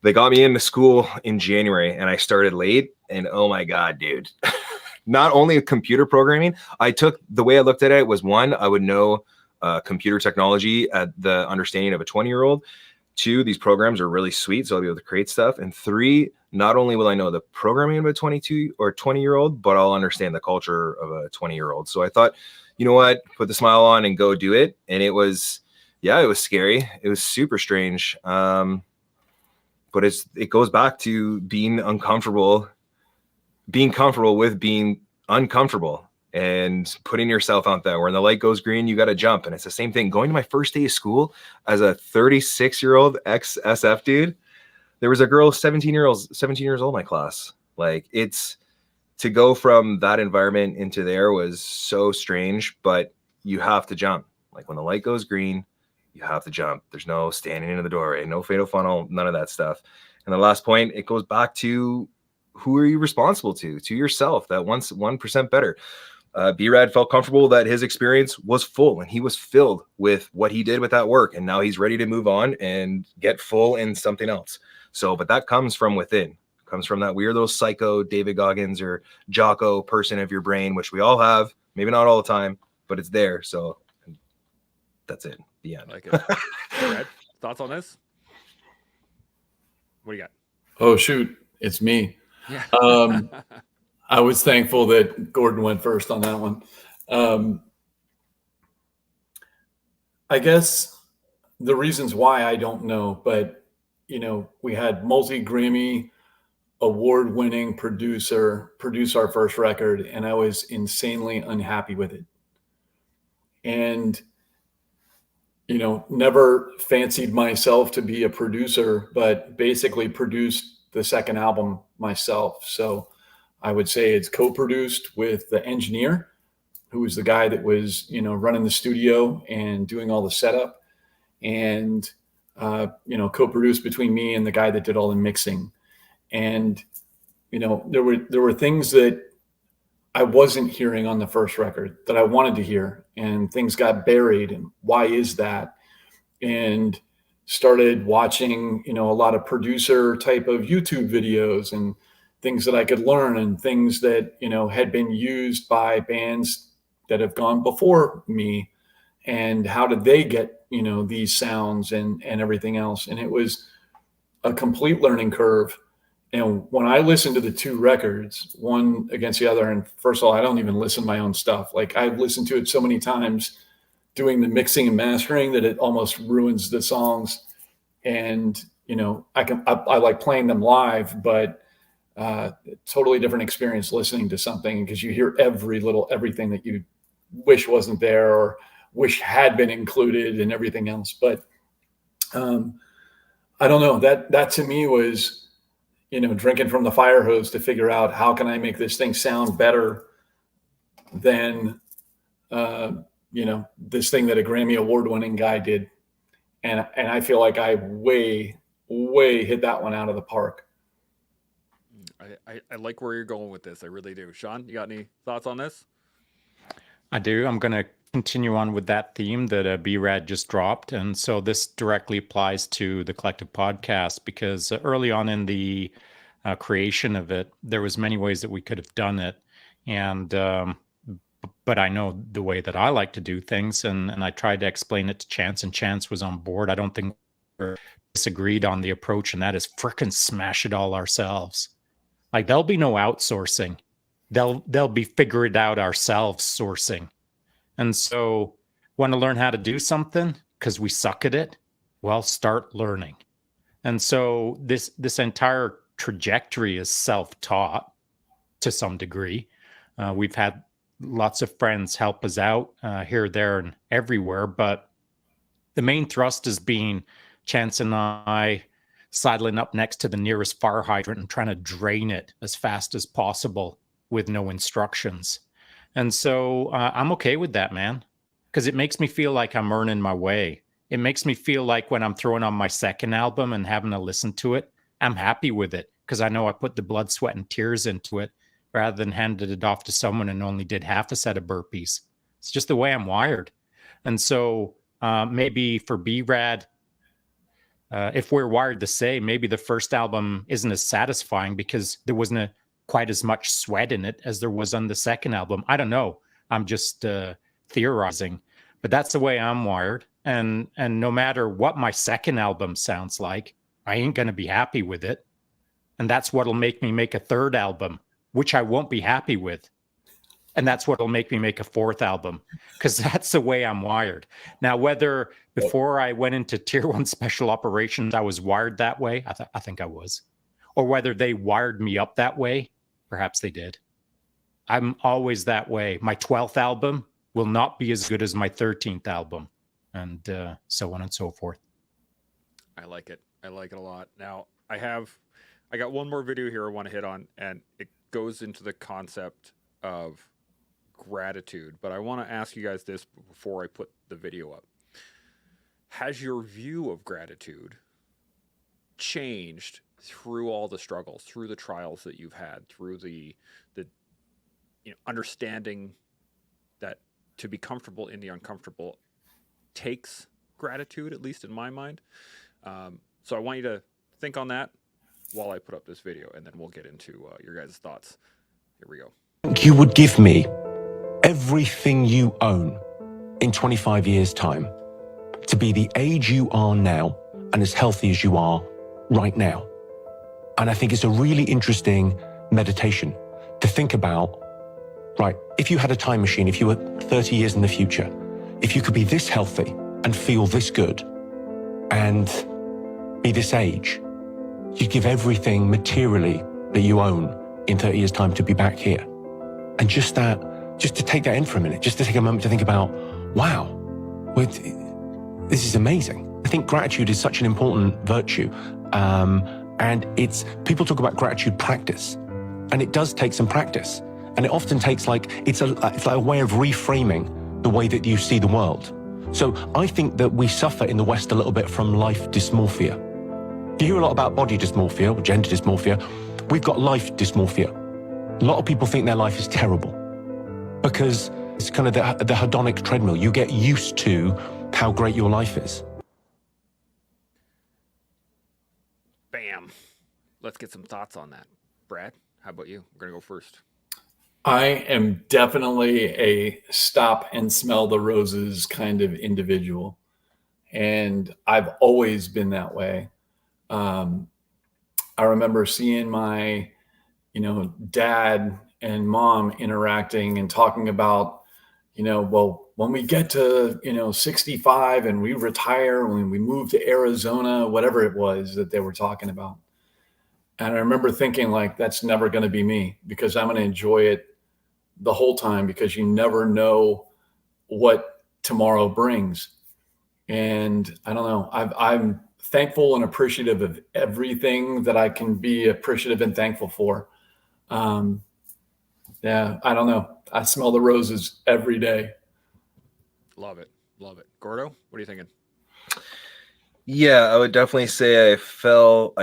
They got me into school in January and I started late, and oh my God, dude. Not only computer programming, the way I looked at it was, one, I would know computer technology at the understanding of a 20-year-old. 2, these programs are really sweet, so I'll be able to create stuff. And 3, not only will I know the programming of a 22 or 20-year-old, but I'll understand the culture of a 20-year-old. So I thought, you know what, put the smile on and go do it. And it was scary. It was super strange. But it goes back to being comfortable with being uncomfortable and putting yourself out there. When the light goes green, you got to jump. And it's the same thing. Going to my first day of school as a 36-year-old ex-SF dude, there was a girl 17 years old in my class. Like, it's to go from that environment into there was so strange, but you have to jump. Like when the light goes green, you have to jump. There's no standing in the doorway, no fatal funnel, none of that stuff. And the last point, it goes back to who are you responsible to yourself, that 1% better. B-Rad felt comfortable that his experience was full and he was filled with what he did with that work. And now he's ready to move on and get full in something else. So, but that comes from within, comes from that weird little psycho David Goggins or Jocko person of your brain, which we all have, maybe not all the time, but it's there. So that's it. The end. I like it. Brad, thoughts on this? What do you got? Oh, shoot. It's me. Yeah. I was thankful that Gordon went first on that one. I guess the reasons why I don't know, but we had multi-Grammy award-winning producer produce our first record, and I was insanely unhappy with it. And never fancied myself to be a producer, but basically produced the second album myself. So I would say it's co-produced with the engineer, who was the guy that was, running the studio and doing all the setup, and, co-produced between me and the guy that did all the mixing. And, there were things that I wasn't hearing on the first record that I wanted to hear, and things got buried. And why is that? And started watching, a lot of producer type of YouTube videos and things that I could learn, and things that, had been used by bands that have gone before me, and how did they get, these sounds and everything else. And it was a complete learning curve. And when I listened to the 2 records, one against the other, and first of all, I don't even listen to my own stuff. Like, I've listened to it so many times doing the mixing and mastering that it almost ruins the songs. And, I like playing them live, but totally different experience listening to something, because you hear everything that you wish wasn't there or wish had been included and everything else. But I don't know, that to me was, drinking from the fire hose to figure out how can I make this thing sound better than, this thing that a Grammy award-winning guy did. And I feel like I way hit that one out of the park. I like where you're going with this. I really do. Shaun, you got any thoughts on this? I do. I'm going to continue on with that theme that B-Rad just dropped. And so this directly applies to the Collective podcast, because early on in the creation of it, there was many ways that we could have done it. And but I know the way that I like to do things, and I tried to explain it to Chance, and Chance was on board. I don't think we disagreed on the approach, and that is frickin' smash it all ourselves. Like, there'll be no outsourcing. They'll be figure it out ourselves sourcing. And so, want to learn how to do something because we suck at it? Well, start learning. And so this entire trajectory is self-taught to some degree. We've had lots of friends help us out here, there, and everywhere, but The main thrust is being Chance and I sidling up next to the nearest fire hydrant and trying to drain it as fast as possible with no instructions. And so I'm okay with that, man, because it makes me feel like I'm earning my way. It makes me feel like when I'm throwing on my second album and having to listen to it, I'm happy with it because I know I put the blood, sweat, and tears into it rather than handed it off to someone and only did half a set of burpees. It's just the way I'm wired. And so maybe for B-Rad, if we're wired the same, maybe the first album isn't as satisfying because there wasn't quite as much sweat in it as there was on the second album. I don't know. I'm just theorizing, but that's the way I'm wired. And no matter what my second album sounds like, I ain't going to be happy with it. And that's what'll make me make a third album, which I won't be happy with. And that's what'll make me make a fourth album, because that's the way I'm wired. Now, whether before I went into Tier 1 Special Operations, I was wired that way, I think I was, or whether they wired me up that way, perhaps they did. I'm always that way. My 12th album will not be as good as my 13th album, and so on and so forth. I like it. I like it a lot. Now, I got one more video here I want to hit on, and it goes into the concept of gratitude, but I want to ask you guys this before I put the video up. Has your view of gratitude changed through all the struggles, through the trials that you've had, through the understanding that to be comfortable in the uncomfortable takes gratitude, at least in my mind? So I want you to think on that while I put up this video, and then we'll get into your guys' thoughts. Here we go. You would give me everything you own in 25 years' time to be the age you are now and as healthy as you are right now. And I think it's a really interesting meditation to think about, right, if you had a time machine, if you were 30 years in the future, if you could be this healthy and feel this good and be this age, you'd give everything materially that you own in 30 years' time to be back here. And just to take that in for a minute, just to take a moment to think about, wow, this is amazing. I think gratitude is such an important virtue. And people talk about gratitude practice, and it does take some practice. And it often takes it's like a way of reframing the way that you see the world. So I think that we suffer in the West a little bit from life dysmorphia. You hear a lot about body dysmorphia or gender dysmorphia. We've got life dysmorphia. A lot of people think their life is terrible because it's kind of the hedonic treadmill. You get used to how great your life is. Bam. Let's get some thoughts on that. Brad, how about you? We're going to go first. I am definitely a stop and smell the roses kind of individual. And I've always been that way. I remember seeing my, dad and mom interacting and talking about, well, when we get to, 65 and we retire, when we move to Arizona, whatever it was that they were talking about. And I remember thinking that's never going to be me, because I'm going to enjoy it the whole time, because you never know what tomorrow brings. And I don't know, I'm thankful and appreciative of everything that I can be appreciative and thankful for. Yeah, I don't know. I smell the roses every day. Love it. Love it. Gordo, what are you thinking? Yeah, I would definitely say I fell,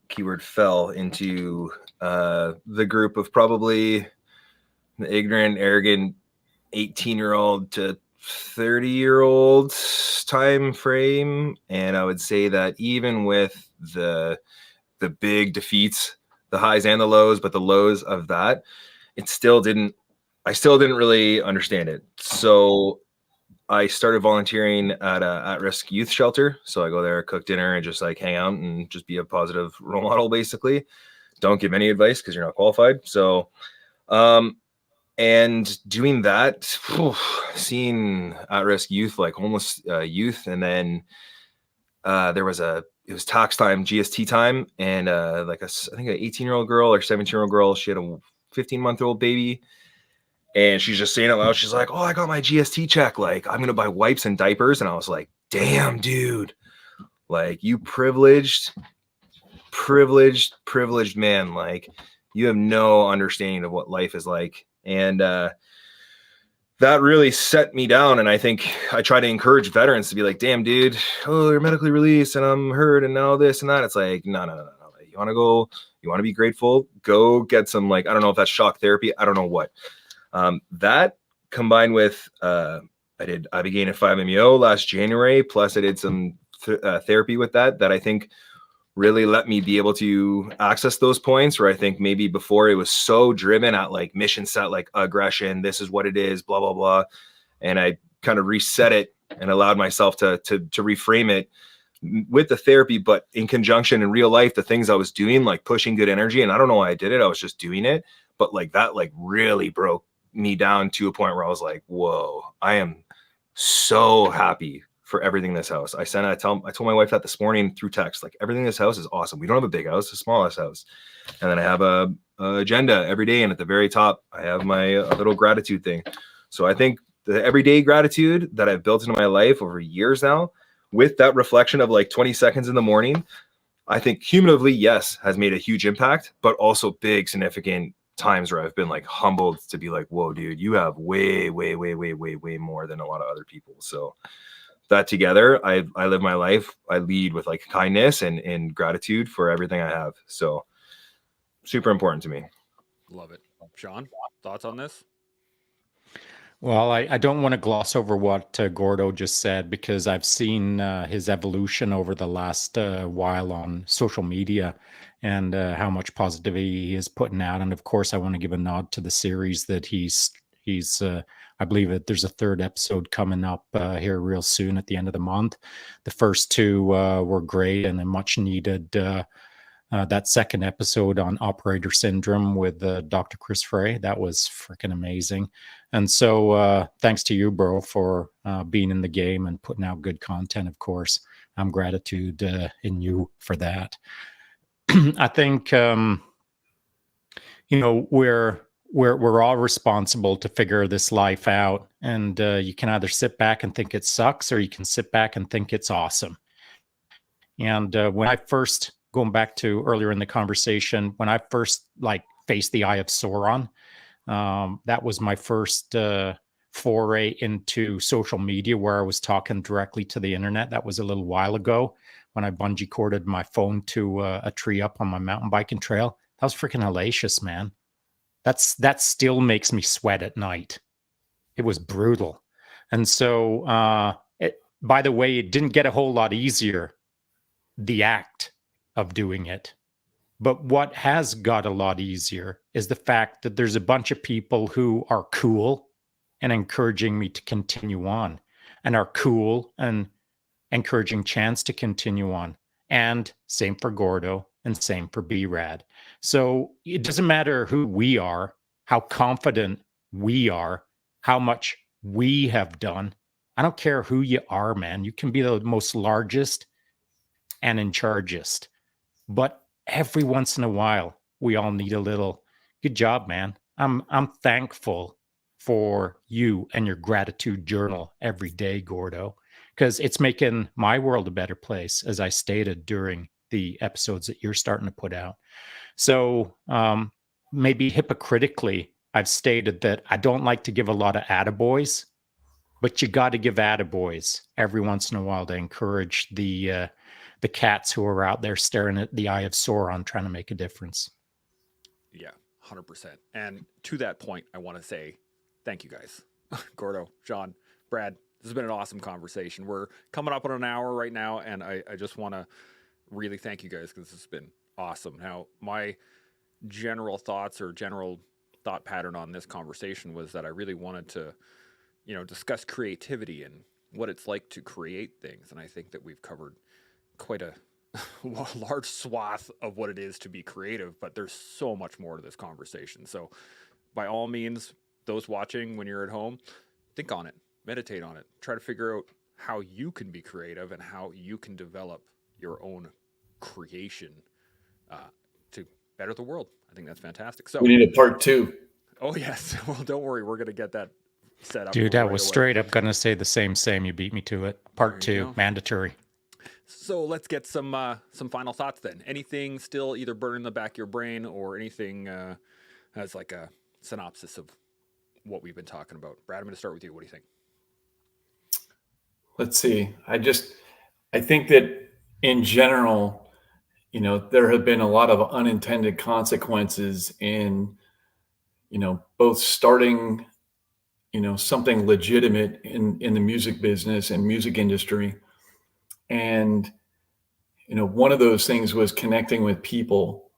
keyword fell, into the group of probably the ignorant, arrogant 18-year-old to 30-year-old time frame. And I would say that even with the big defeats, the highs and the lows, but the lows of that, I still didn't really understand it. So I started volunteering at a at-risk youth shelter. So I go there, cook dinner, and just hang out and just be a positive role model, basically. Don't give any advice because you're not qualified. So, and doing that, seeing at-risk youth, like homeless youth, and then it was tax time, GST time, and I think an 18-year-old girl or 17-year-old girl, she had a 15-month-old baby. And she's just saying it loud. She's like, "Oh, I got my GST check. I'm going to buy wipes and diapers." And I was like, damn, dude, like you privileged man. Like you have no understanding of what life is like. And that really set me down. And I think I try to encourage veterans to be like, damn, dude, oh, you're medically released and I'm hurt and now this and that. It's like, no. You want to go, you want to be grateful, go get some, like, I don't know if that's shock therapy. I don't know what. That combined with, I began a 5-MeO last January. Plus I did some therapy with that I think really let me be able to access those points where I think maybe before it was so driven at like mission set, like aggression, this is what it is, blah, blah, blah. And I kind of reset it and allowed myself to reframe it with the therapy, but in conjunction in real life, the things I was doing, like pushing good energy. And I don't know why I did it. I was just doing it. But like that, like really broke me down to a point where I was like, whoa, I am so happy for everything in this house. I told my wife that this morning through text, like everything in this house is awesome. We don't have a big house, it's a smallest house. And then I have a agenda every day. And at the very top, I have my little gratitude thing. So I think the everyday gratitude that I've built into my life over years now, with that reflection of like 20 seconds in the morning, I think cumulatively, yes, has made a huge impact, but also big, significant times where I've been like humbled to be like, whoa, dude, you have way more than a lot of other people. So that together, I live my life. I lead with like kindness and gratitude for everything I have. So super important to me. Love it. Shaun, thoughts on this? Well, I don't want to gloss over what Gordo just said, because I've seen his evolution over the last while on social media and how much positivity he is putting out. And of course, I want to give a nod to the series that he's I believe that there's a third episode coming up here real soon at the end of the month. The first two were great and a much needed. That second episode on Operator Syndrome with Dr. Chris Frey, that was freaking amazing. And so thanks to you, bro, for being in the game and putting out good content, of course. I'm gratitude in you for that. I think, we're all responsible to figure this life out. And you can either sit back and think it sucks, or you can sit back and think it's awesome. And when I first, going back to earlier in the conversation, when I first like faced the Eye of Sauron, that was my first foray into social media where I was talking directly to the internet. That was a little while ago when I bungee corded my phone to a tree up on my mountain biking trail. That was freaking hellacious, man. That still makes me sweat at night. It was brutal. And so, by the way, it didn't get a whole lot easier, the act of doing it. But what has got a lot easier is the fact that there's a bunch of people who are cool and encouraging me to continue on, and are cool and encouraging Chance to continue on. And same for Gordo and same for B-Rad. So it doesn't matter who we are, how confident we are, how much we have done. I don't care who you are, man. You can be the most largest and in chargest. But every once in a while, we all need a little, good job, man. I'm thankful for you and your gratitude journal every day, Gordo, because it's making my world a better place, as I stated during the episodes that you're starting to put out. So maybe hypocritically, I've stated that I don't like to give a lot of attaboys, but you got to give attaboys every once in a while to encourage the cats who are out there staring at the Eye of Sauron trying to make a difference. Yeah, 100%. And to that point, I want to say thank you guys. Gordo, Shaun, Brad, this has been an awesome conversation. We're coming up on an hour right now, and I just want to really thank you guys because this has been awesome. Now, my general thoughts or general thought pattern on this conversation was that I really wanted to, discuss creativity and what it's like to create things. And I think that we've covered quite a large swath of what it is to be creative, but there's so much more to this conversation. So by all means, those watching when you're at home, think on it, meditate on it, try to figure out how you can be creative and how you can develop your own creation to better the world. I think that's fantastic. So we need a part 2. Oh yes. Well, don't worry. We're going to get that set up. Dude, I right was away. straight up gonna say the same. You beat me to it. Part There you 2, go. mandatory. So let's get some final thoughts then. Anything still either burning in the back of your brain or anything as like a synopsis of what we've been talking about? Brad, I'm going to start with you. What do you think? Let's see. I think that in general, there have been a lot of unintended consequences in, both starting, something legitimate in the music business and music industry. And, one of those things was connecting with people.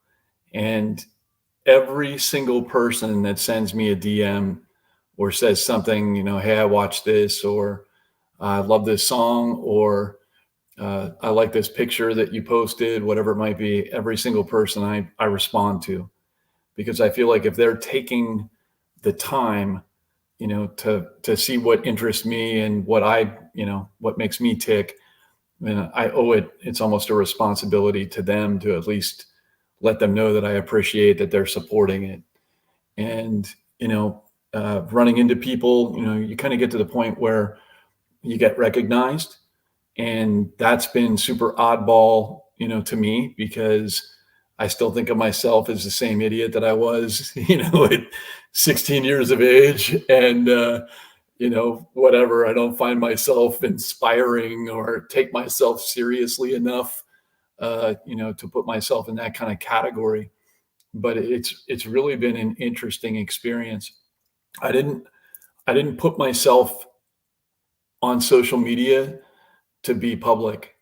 And every single person that sends me a DM or says something, hey, I watched this, or I love this song, or I like this picture that you posted, whatever it might be, every single person I respond to, because I feel like if they're taking the time, to see what interests me and what what makes me tick, then I owe it. It's almost a responsibility to them to at least let them know that I appreciate that they're supporting it. And, running into people, you kind of get to the point where you get recognized. And that's been super oddball, to me, because I still think of myself as the same idiot that I was, at 16 years of age. And, whatever, I don't find myself inspiring or take myself seriously enough, to put myself in that kind of category. But it's really been an interesting experience. I didn't put myself on social media to be public.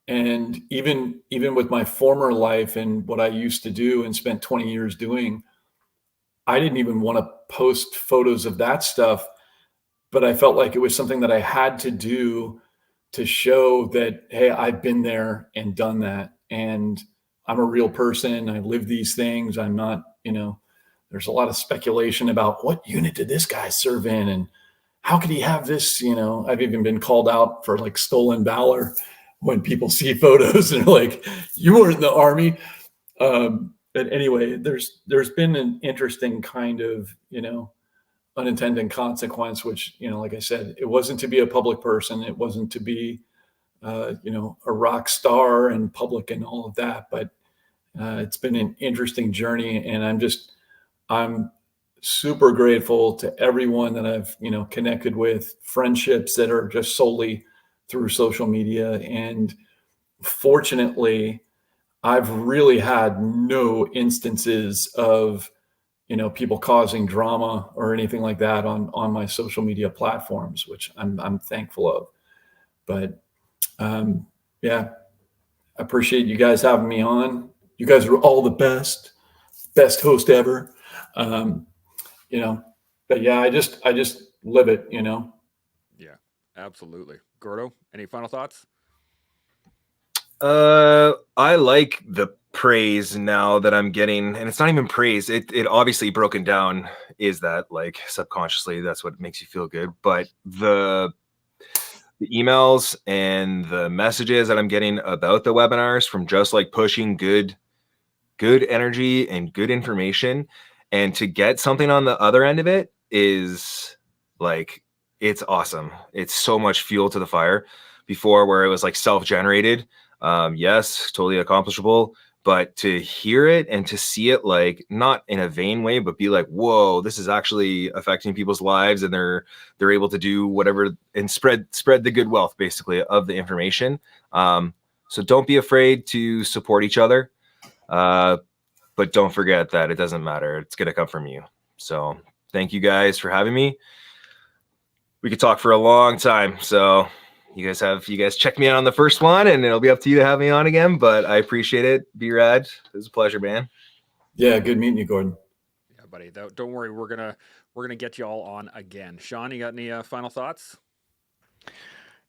And even with my former life and what I used to do and spent 20 years doing, I didn't even want to post photos of that stuff, but I felt like it was something that I had to do to show that, hey, I've been there and done that. And I'm a real person. I live these things. I'm not, there's a lot of speculation about what unit did this guy serve in and how could he have this? I've even been called out for like stolen valor when people see photos and they're like, you weren't in the army. But anyway, there's been an interesting kind of, unintended consequence, which, like I said, it wasn't to be a public person. It wasn't to be, a rock star and public and all of that. But it's been an interesting journey. And I'm super grateful to everyone that I've, connected with, friendships that are just solely through social media. And fortunately, I've really had no instances of, people causing drama or anything like that on my social media platforms, which I'm thankful of. But yeah, I appreciate you guys having me on. You guys are all the best host ever. But yeah, I just live it, Yeah, absolutely. Gordo, any final thoughts? I like the praise now that I'm getting, and it's not even praise. It obviously broken down is that like subconsciously that's what makes you feel good. But the emails and the messages that I'm getting about the webinars from just like pushing good energy and good information, and to get something on the other end of it is like, it's awesome. It's so much fuel to the fire. Before, where it was like self-generated, yes, totally accomplishable, but to hear it and to see it, like not in a vain way, but be like, whoa, this is actually affecting people's lives, and they're able to do whatever and spread the good wealth basically of the information. So don't be afraid to support each other, but don't forget that it doesn't matter. It's gonna come from you. So thank you guys for having me. We could talk for a long time. So you guys check me out on the first one, and it'll be up to you to have me on again, but I appreciate it. Be rad. It was a pleasure, man. Yeah. Good meeting you, Gordon. Yeah, buddy. Don't worry. We're gonna get you all on again. Shaun, you got any final thoughts?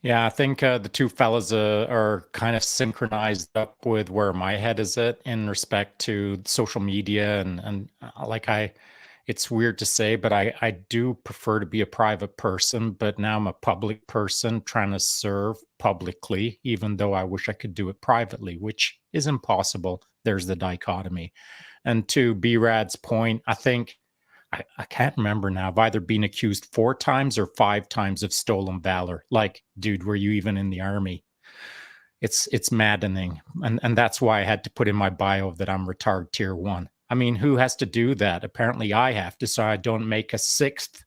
Yeah, I think the two fellas are kind of synchronized up with where my head is at in respect to social media and like it's weird to say, but I do prefer to be a private person, but now I'm a public person trying to serve publicly, even though I wish I could do it privately, which is impossible. There's the dichotomy. And to B-Rad's point, I think I can't remember now. I've either been accused 4 times or 5 times of stolen valor. Like, dude, were you even in the army? It's maddening. And that's why I had to put in my bio that I'm retard tier 1. I mean, who has to do that? Apparently I have to, so I don't make a 6th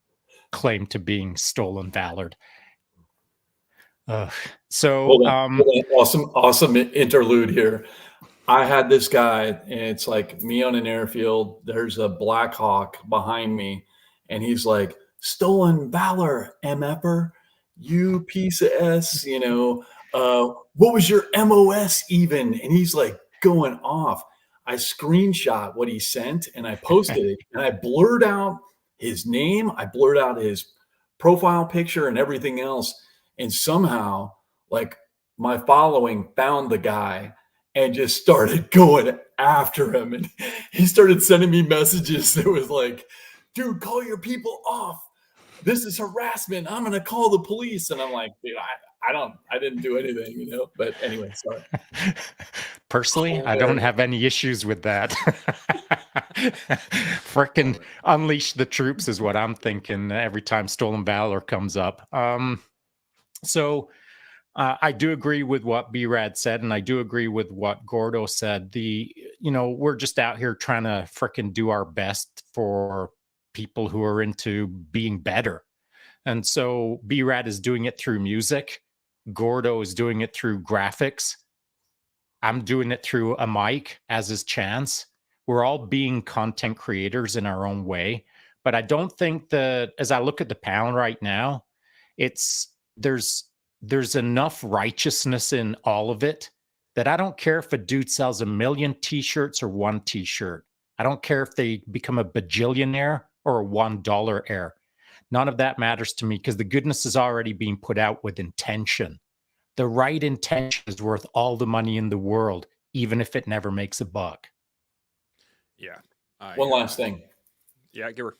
claim to being stolen valor. So Hold on. Awesome interlude here. I had this guy, and it's like me on an airfield. There's a Black Hawk behind me, and he's like, "Stolen valor, MFer, you piece of S, what was your MOS even?" And he's like going off. I screenshot what he sent and I posted it, and I blurred out his name, I blurred out his profile picture and everything else. And somehow, like, my following found the guy and just started going after him. And he started sending me messages that was like, "Dude, call your people off. This is harassment. I'm going to call the police." And I'm like, "Dude, I didn't do anything, But anyway, sorry. Personally, I don't have any issues with that. Frickin' unleash the troops is what I'm thinking every time stolen valor comes up. So I do agree with what B-Rad said, and I do agree with what Gordo said. We're just out here trying to frickin' do our best for people who are into being better. And so B-Rad is doing it through music. Gordo is doing it through graphics. I'm doing it through a mic, as is Chance. We're all being content creators in our own way. But I don't think that, as I look at the panel right now, there's enough righteousness in all of it that I don't care if a dude sells 1 million t-shirts or 1 t-shirt. I don't care if they become a bajillionaire or a $1 heir. None of that matters to me because the goodness is already being put out with intention. The right intention is worth all the money in the world, even if it never makes a buck. Yeah. One last thing. Yeah, give her.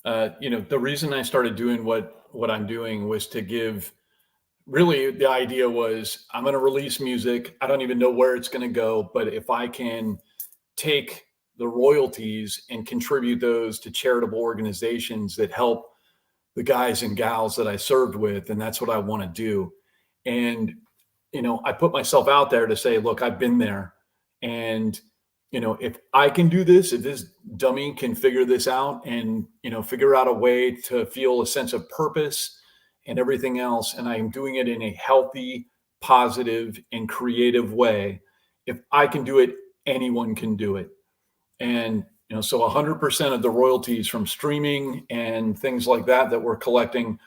The reason I started doing what I'm doing was to give, really the idea was I'm going to release music. I don't even know where it's going to go, but if I can take the royalties and contribute those to charitable organizations that help the guys and gals that I served with, and that's what I want to do. And, I put myself out there to say, look, I've been there. And, if I can do this, if this dummy can figure this out and, figure out a way to feel a sense of purpose and everything else, and I'm doing it in a healthy, positive, and creative way, if I can do it, anyone can do it. And, so 100% of the royalties from streaming and things like that we're collecting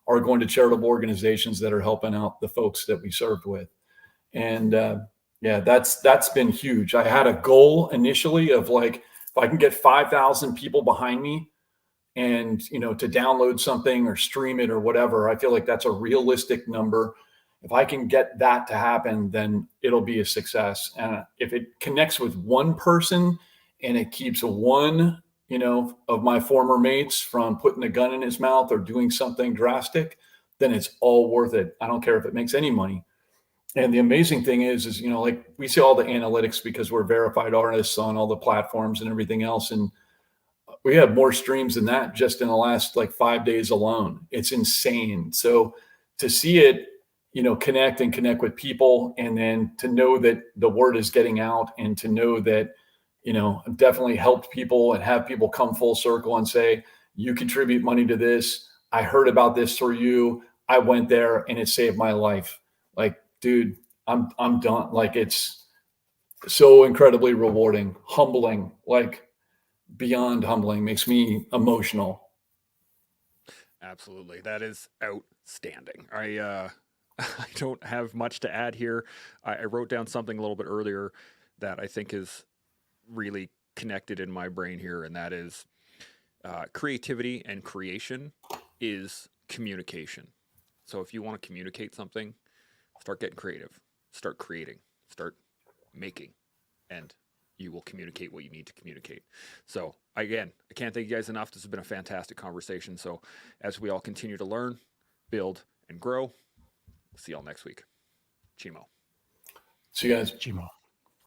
are going to charitable organizations that are helping out the folks that we served with. And that's been huge. I had a goal initially of like, if I can get 5,000 people behind me and, to download something or stream it or whatever, I feel like that's a realistic number. If I can get that to happen, then it'll be a success. And if it connects with one person and it keeps one, of my former mates from putting a gun in his mouth or doing something drastic, then it's all worth it. I don't care if it makes any money. And the amazing thing is, like we see all the analytics because we're verified artists on all the platforms and everything else. And we have more streams than that just in the last 5 days alone. It's insane. So to see it, connect with people, and then to know that the word is getting out, and to know that, I've definitely helped people and have people come full circle and say, you contribute money to this. I heard about this through you. I went there and it saved my life. Like, dude, I'm done. Like, it's so incredibly rewarding, humbling, beyond humbling, makes me emotional. Absolutely. That is outstanding. I don't have much to add here. I wrote down something a little bit earlier that I think is really connected in my brain here, and that is creativity and creation is communication. So if you want to communicate something, start getting creative, start creating, start making, and you will communicate what you need to communicate. So again, I can't thank you guys enough. This has been a fantastic conversation. So as we all continue to learn, build, and grow, we'll see y'all next week. Chimo. See you guys. Chimo.